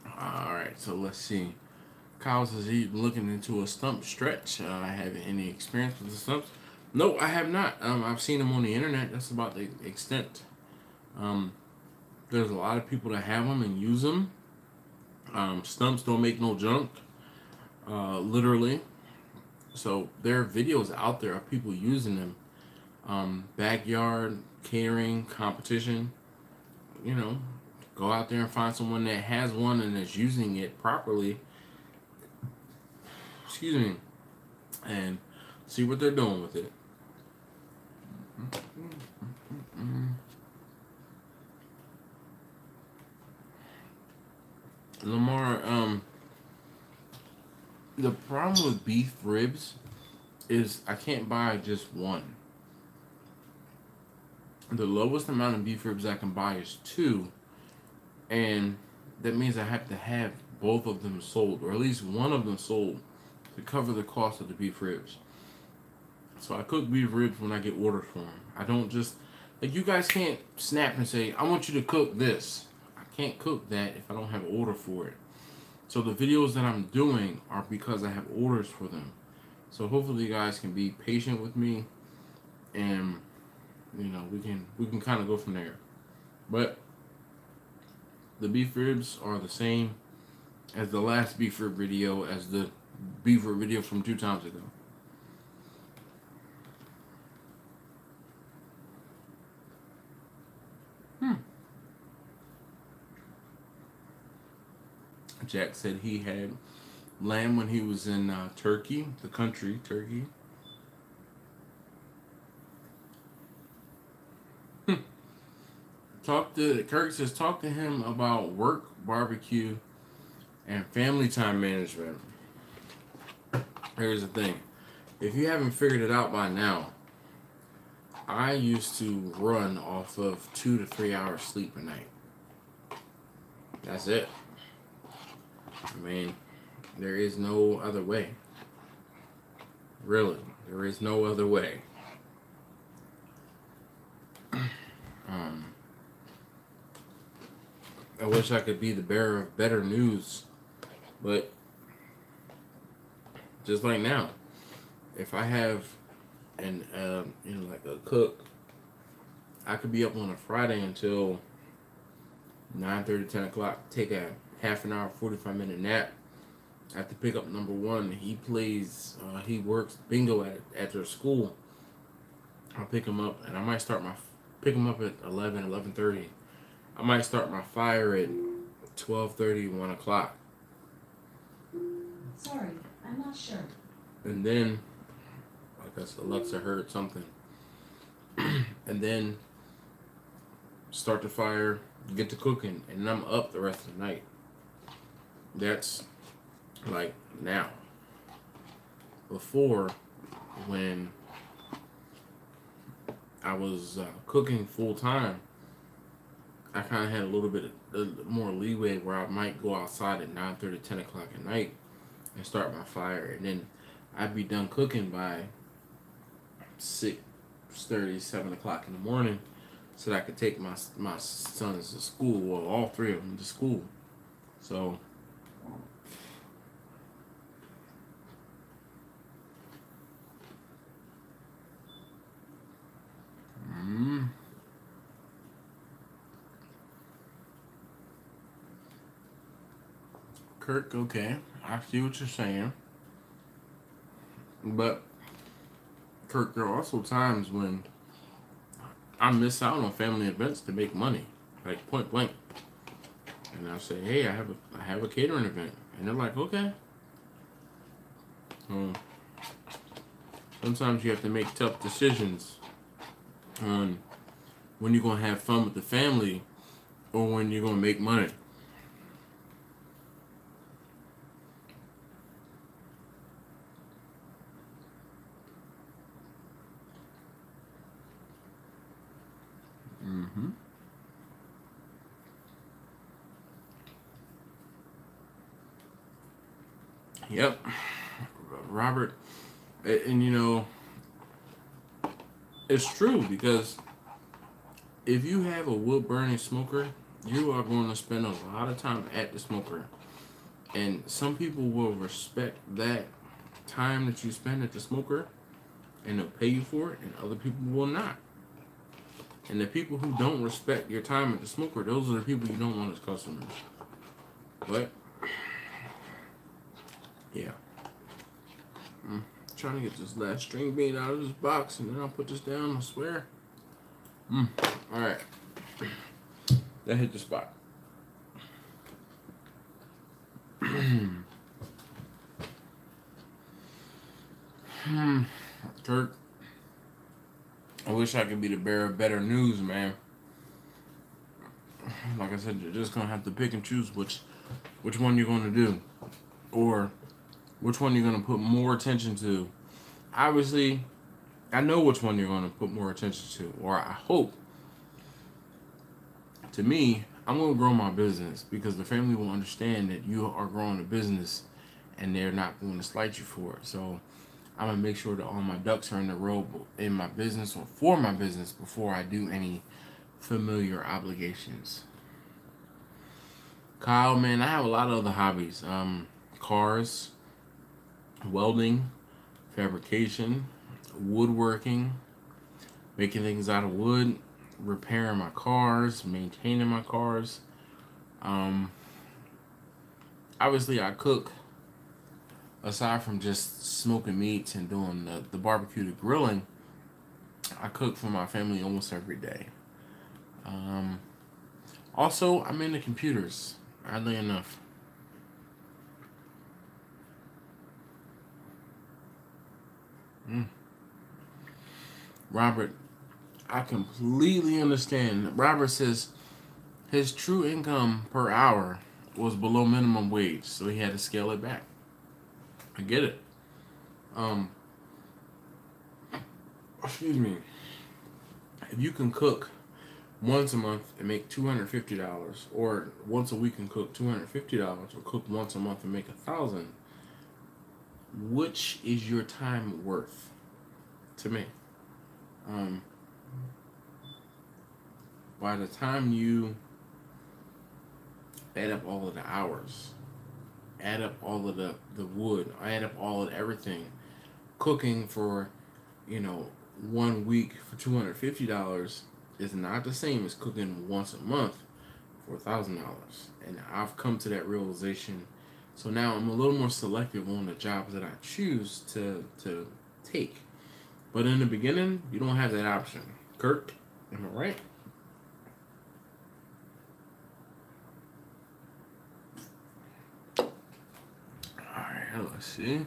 Alright, so let's see. Kyle says he's looking into a stump stretch. I have any experience with the stumps? No, I have not. I've seen them on the internet. That's about the extent. There's a lot of people that have them and use them. Stumps don't make no junk. Literally. So there are videos out there of people using them. Backyard, catering, competition. You know, go out there and find someone that has one and is using it properly. Excuse me. And see what they're doing with it. Lamar, the problem with beef ribs is I can't buy just one. The lowest amount of beef ribs I can buy is 2, and that means I have to have both of them sold, or at least one of them sold, to cover the cost of the beef ribs. So I cook beef ribs when I get orders for them. I don't just, like, you guys can't snap and say, I want you to cook this. I can't cook that if I don't have an order for it. So the videos that I'm doing are because I have orders for them. So hopefully you guys can be patient with me, and you know, we can kind of go from there. But the beef ribs are the same as the last beef rib video, as the beef rib video from 2 times ago. Jack said he had lamb when he was in Turkey, the country, Turkey. Kirk says, talk to him about work, barbecue, and family time management. Here's the thing. If you haven't figured it out by now, I used to run off of 2 to 3 hours sleep a night. That's it. I mean, there is no other way. Really, there is no other way. I wish I could be the bearer of better news, but just like now, if I have like a cook, I could be up on a Friday until 9:30, 10 o'clock, take a half an hour, 45-minute nap. I have to pick up number 1. He plays, he works bingo at their school. I'll pick him up, and I might pick him up at 11, 11:30. I might start my fire at 12:30, 1 o'clock. Sorry, I'm not sure. And then, I guess Alexa heard something. And then start the fire, get to cooking, and I'm up the rest of the night. That's like now. Before, when I was cooking full time, I kind of had a little bit more leeway where I might go outside at 9:30, 10 o'clock at night and start my fire, and then I'd be done cooking by 6:30, 7 o'clock in the morning, so that I could take my sons to school, well, all 3 of them to school. So Kirk, okay. I see what you're saying. But, Kirk, there are also times when I miss out on family events to make money. Like, point blank. And I say, hey, I have a catering event. And they're like, okay. Sometimes you have to make tough decisions on when you're going to have fun with the family or when you're going to make money. Mm-hmm. Yep. Robert, and you know, it's true because if you have a wood burning smoker, you are going to spend a lot of time at the smoker. And some people will respect that time that you spend at the smoker and they'll pay you for it, and other people will not. And the people who don't respect your time at the smoker, those are the people you don't want as customers. But, yeah. I'm trying to get this last string bean out of this box, and then I'll put this down, I swear. Alright. That hit the spot. Kirk, I wish I could be the bearer of better news, man. Like I said, you're just gonna have to pick and choose which one you're gonna do, or which one you're gonna put more attention to. Obviously, I know which one you're gonna put more attention to, or I hope. To me, I'm gonna grow my business because the family will understand that you are growing a business, and they're not going to slight you for it. So I'm gonna make sure that all my ducks are in a row in my business or for my business before I do any familiar obligations. Kyle, man, I have a lot of other hobbies. Cars, welding, fabrication, woodworking, making things out of wood, repairing my cars, maintaining my cars. Obviously, I cook. Aside from just smoking meats and doing the barbecue, the grilling, I cook for my family almost every day. Also, I'm into computers, oddly enough. Robert, I completely understand. Robert says his true income per hour was below minimum wage, so he had to scale it back. I get it. Excuse me. If you can cook once a month and make $250, or once a week and cook $250, or cook once a month and make $1,000, which is your time worth to me? By the time you add up all of the hours, add up all of the wood, add up all of everything, cooking for, 1 week for $250 is not the same as cooking once a month for $1,000. And I've come to that realization. So now I'm a little more selective on the jobs that I choose to take. But in the beginning, you don't have that option. Kirk, am I right? Alright, let's see.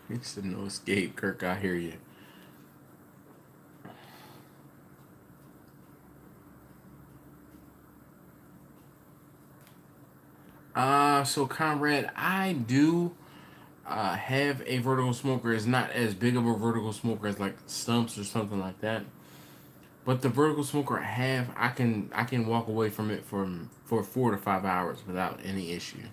He said no escape, Kirk, I hear you. So Conrad, I do have a vertical smoker. It's not as big of a vertical smoker as like Stumps or something like that. But the vertical smoker I have, I can walk away from it for 4 to 5 hours without any issue.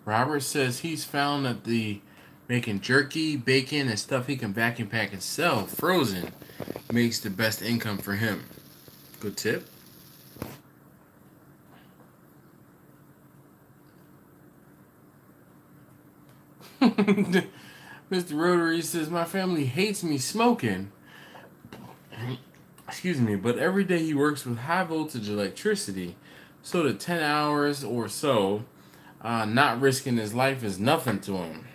Robert says he's found that the making jerky, bacon, and stuff he can vacuum pack and sell frozen makes the best income for him. Good tip. Mr. Rotary says, my family hates me smoking. Excuse me, but every day he works with high voltage electricity. So the 10 hours or so, not risking his life is nothing to him.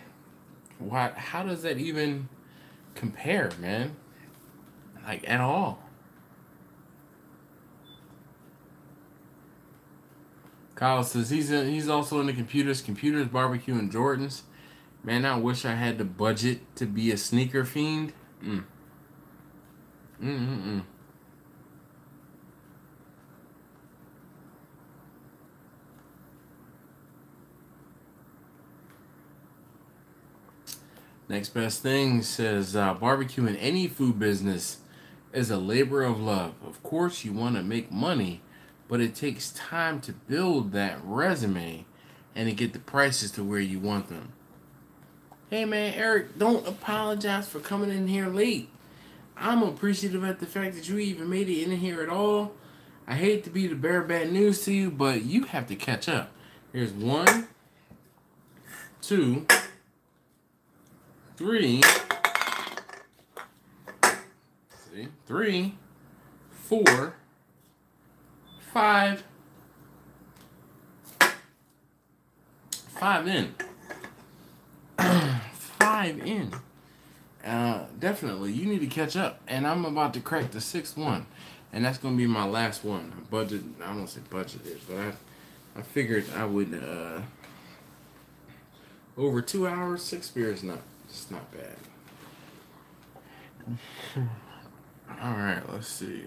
Why? How does that even compare, man? Like, at all. Kyle says he's also into computers, barbecue, and Jordans. Man, I wish I had the budget to be a sneaker fiend. Next best thing says barbecue in any food business is a labor of love. Of course, you want to make money, but it takes time to build that resume and to get the prices to where you want them. Hey man, Eric, don't apologize for coming in here late. I'm appreciative at the fact that you even made it in here at all. I hate to be the bearer of bad news to you, but you have to catch up. Here's 1, 2, 3. See? 3, 4, 5. 5 in. 5 in. Definitely, you need to catch up. And I'm about to crack the 6th one. And that's going to be my last one. Budget, I won't say budgeted, but I figured I would, over 2 hours, 6 beers, it's not bad. Alright, let's see.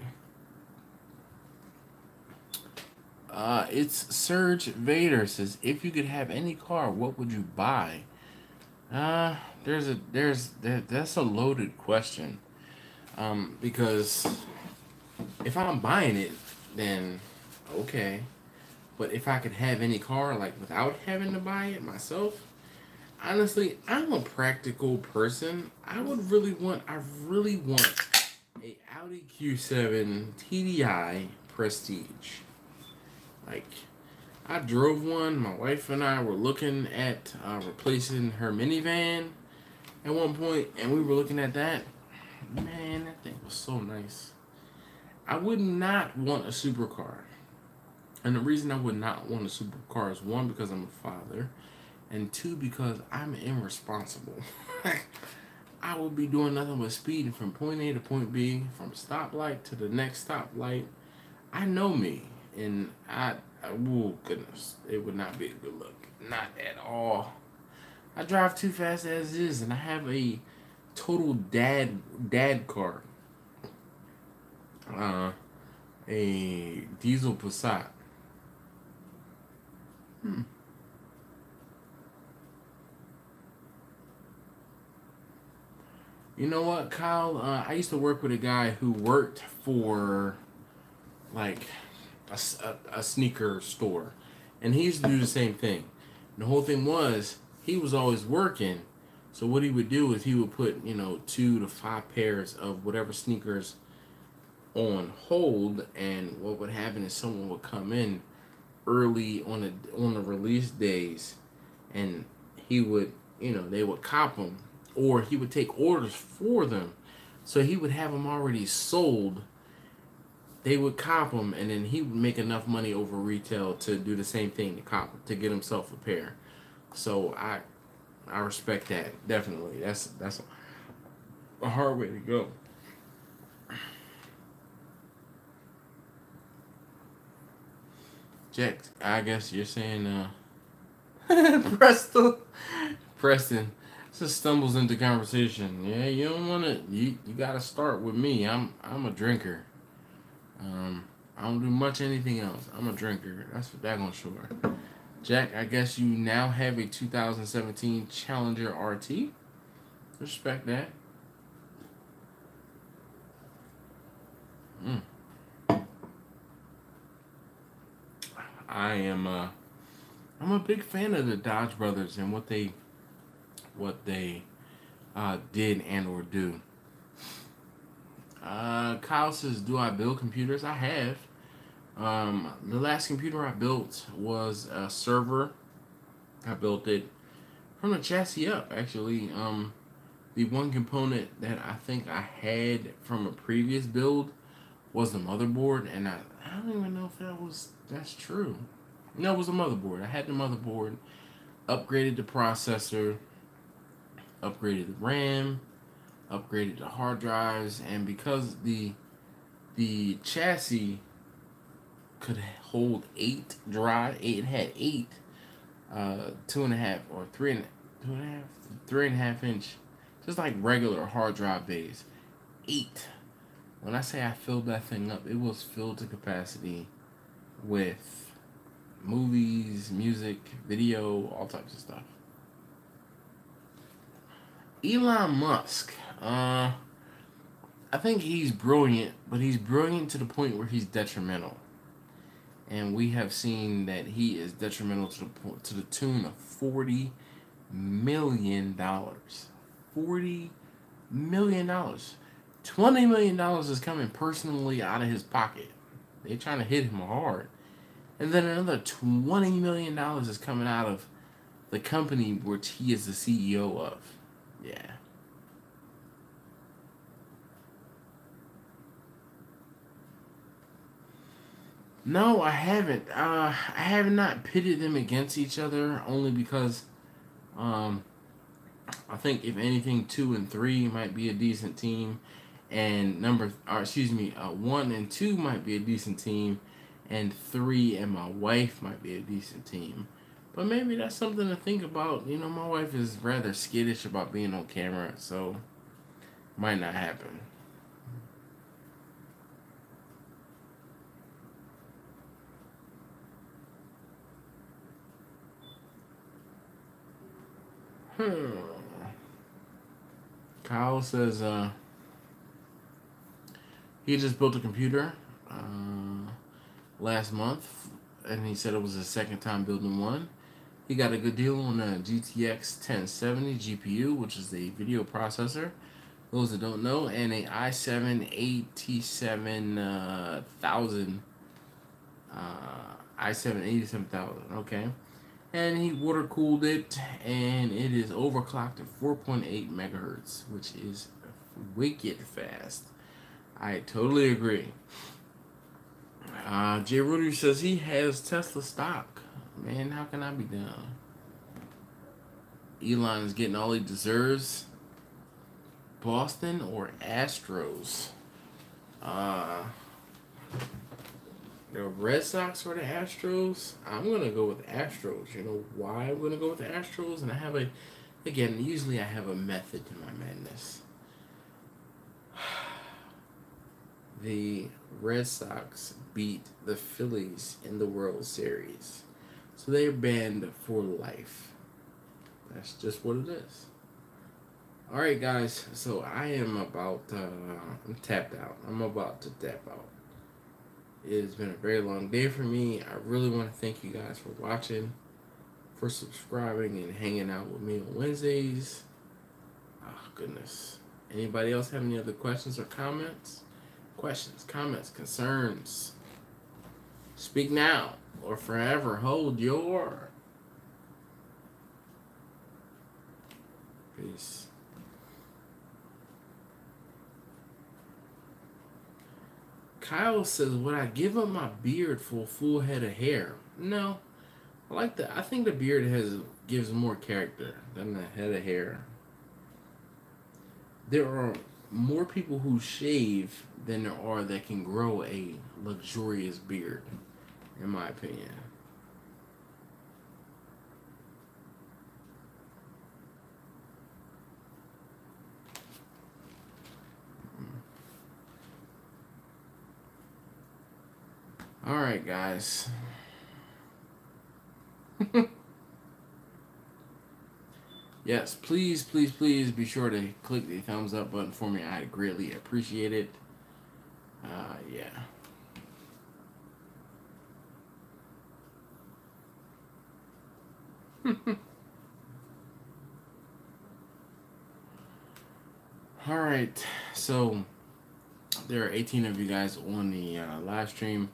It's Serge Vader says, if you could have any car, what would you buy? That's a loaded question. Because if I'm buying it, then okay. But if I could have any car, like without having to buy it myself, honestly, I'm a practical person. I really want a Audi Q7 TDI Prestige. Like, I drove one. My wife and I were looking at replacing her minivan at one point, and we were looking at that. Man, that thing was so nice. I would not want a supercar. And the reason I would not want a supercar is 1, because I'm a father, and 2, because I'm irresponsible. I would be doing nothing but speeding from point A to point B, from stoplight to the next stoplight. I know me, and oh goodness, it would not be a good look. Not at all. I drive too fast as is, and I have a total dad car. A diesel Passat. You know what, Kyle? I used to work with a guy who worked for, like, a sneaker store. And he used to do the same thing. And the whole thing was, he was always working. So what he would do is he would put, 2 to 5 pairs of whatever sneakers on hold. And what would happen is someone would come in early on the release days, and he would, they would cop them, or he would take orders for them, so he would have them already sold. They would cop them, and then he would make enough money over retail to do the same thing, to get himself a pair. So I respect that, definitely. That's a hard way to go. Jack, I guess you're saying, Preston just stumbles into conversation. Yeah, you don't want to, you got to start with me. I'm a drinker. I don't do much anything else. I'm a drinker. That's for daggone sure. Jack, I guess you now have a 2017 Challenger RT. Respect that. I'm a big fan of the Dodge brothers and what they did and or do. Kyle says, do I build computers? I have. The last computer I built was a server. I built it from the chassis up, actually. The one component that I think I had from a previous build was the motherboard, and I don't even know if that's true. No, it was the motherboard. I had the motherboard, upgraded the processor, upgraded the RAM, upgraded the hard drives, and because the chassis could hold 8 drive, it had 8 2.5 or 3.5 inch, just like regular hard drive bays. 8. When I say I filled that thing up, it was filled to capacity with movies, music, video, all types of stuff. Elon Musk, I think he's brilliant, but he's brilliant to the point where he's detrimental. And we have seen that he is detrimental to the tune of $40 million. $40 million. $20 million is coming personally out of his pocket. They're trying to hit him hard. And then another $20 million is coming out of the company which he is the CEO of. Yeah. No, I haven't. I have not pitted them against each other, only because I think if anything, 2 and 3 might be a decent team, and 1 and 2 might be a decent team, and 3 and my wife might be a decent team. But maybe that's something to think about. You know, my wife is rather skittish about being on camera, so might not happen. Kyle says he just built a computer last month, and he said it was his second time building one. He got a good deal on a GTX 1070 GPU, which is a video processor, those that don't know, and a i7 87,000 okay. And he water cooled it, and it is overclocked at 4.8 megahertz, which is wicked fast. I totally agree. Jay Rudy says he has Tesla stock. Man, how can I be down? Elon is getting all he deserves. Boston or Astros? The Red Sox or the Astros? I'm going to go with Astros. You know why I'm going to go with the Astros? And I have usually I have a method to my madness. The Red Sox beat the Phillies in the World Series. So they're banned for life. That's just what it is. Alright guys, so I am about, I'm tapped out. I'm about to tap out. It has been a very long day for me. I really want to thank you guys for watching, for subscribing and hanging out with me on Wednesdays. Oh, goodness. Anybody else have any other questions or comments? Questions, comments, concerns? Speak now or forever hold your peace. Kyle says, would I give up my beard for a full head of hair? No. I think the beard gives more character than the head of hair. There are more people who shave than there are that can grow a luxurious beard, in my opinion. Alright, guys. Yes, please be sure to click the thumbs up button for me. I'd greatly appreciate it. Yeah. Alright, so there are 18 of you guys on the live stream.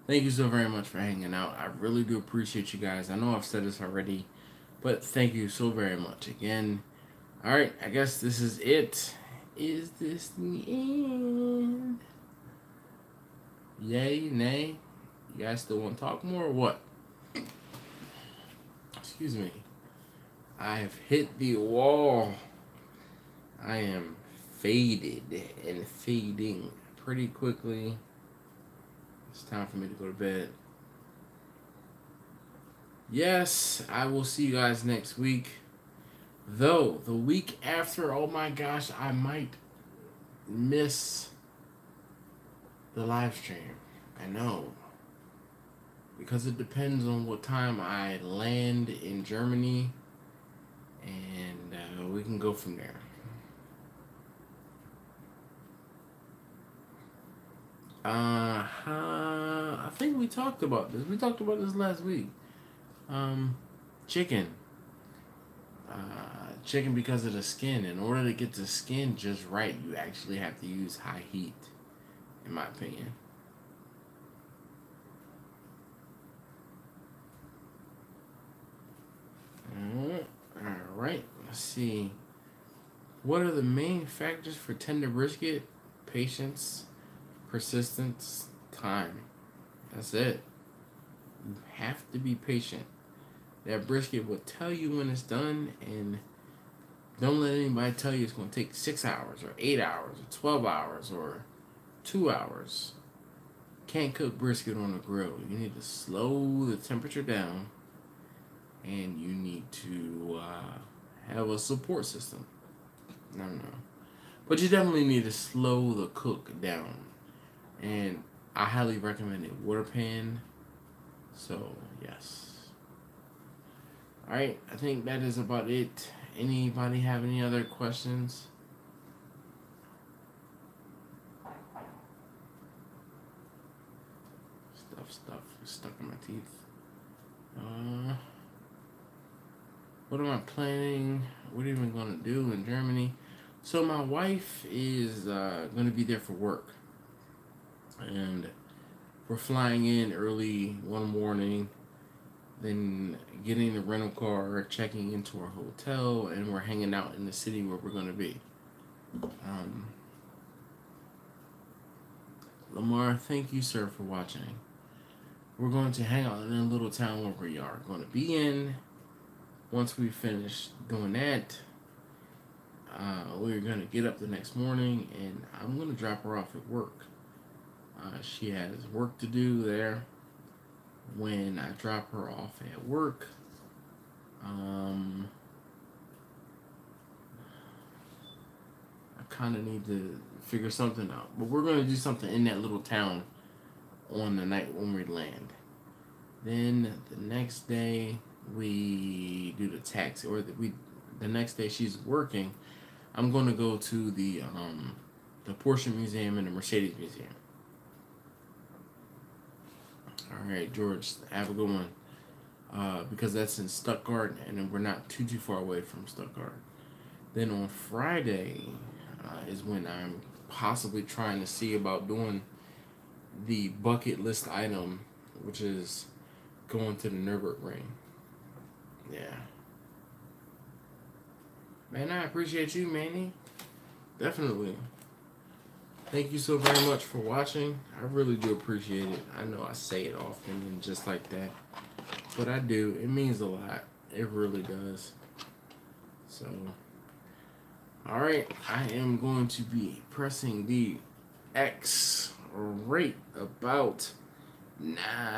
Thank you so very much for hanging out. I really do appreciate you guys. I know I've said this already, But thank you so very much again. Alright, I guess this is it. Is this the end? Yay, nay? You guys still want to talk more or what? Excuse me. I have hit the wall. I am faded and fading pretty quickly. It's time for me to go to bed. Yes, I will see you guys next week. Though, the week after, oh my gosh, I might miss the live stream. I know. Because it depends on what time I land in Germany. And we can go from there. I think we talked about this. We talked about this last week. Chicken. Chicken because of the skin. In order to get the skin just right, you actually have to use high heat, in my opinion. Alright, let's see. What are the main factors for tender brisket? Patience, persistence, time. That's it. You have to be patient. That brisket will tell you when it's done, and don't let anybody tell you it's going to take 6 hours or 8 hours or 12 hours or 2 hours. Can't cook brisket on a grill. You need to slow the temperature down, and you need to have a support system. I don't know. But you definitely need to slow the cook down. And I highly recommend a water pan. So, yes. Alright, I think that is about it. Anybody have any other questions? Stuff stuck in my teeth. What am I planning? What am I going to do in Germany? So my wife is going to be there for work. And we're flying in early one morning, then getting the rental car, checking into our hotel, and we're hanging out in the city where we're going to be. Lamar, thank you, sir, for watching. We're going to hang out in a little town where we are going to be in. Once we finish doing that, we're going to get up the next morning, and I'm going to drop her off at work. She has work to do there. When I drop her off at work, I kind of need to figure something out. But we're going to do something in that little town on the night when we land. Then the next day we do the taxi, or the next day she's working. I'm going to go to the Porsche Museum and the Mercedes Museum. Alright, George, have a good one. Because that's in Stuttgart, and we're not too far away from Stuttgart. Then on Friday is when I'm possibly trying to see about doing the bucket list item, which is going to the Nürburgring. Yeah. Man, I appreciate you, Manny. Definitely. Thank you so very much for watching. I really do appreciate it. I know I say it often and just like that, but I do. It means a lot. It really does. So, alright. I am going to be pressing the X right about now.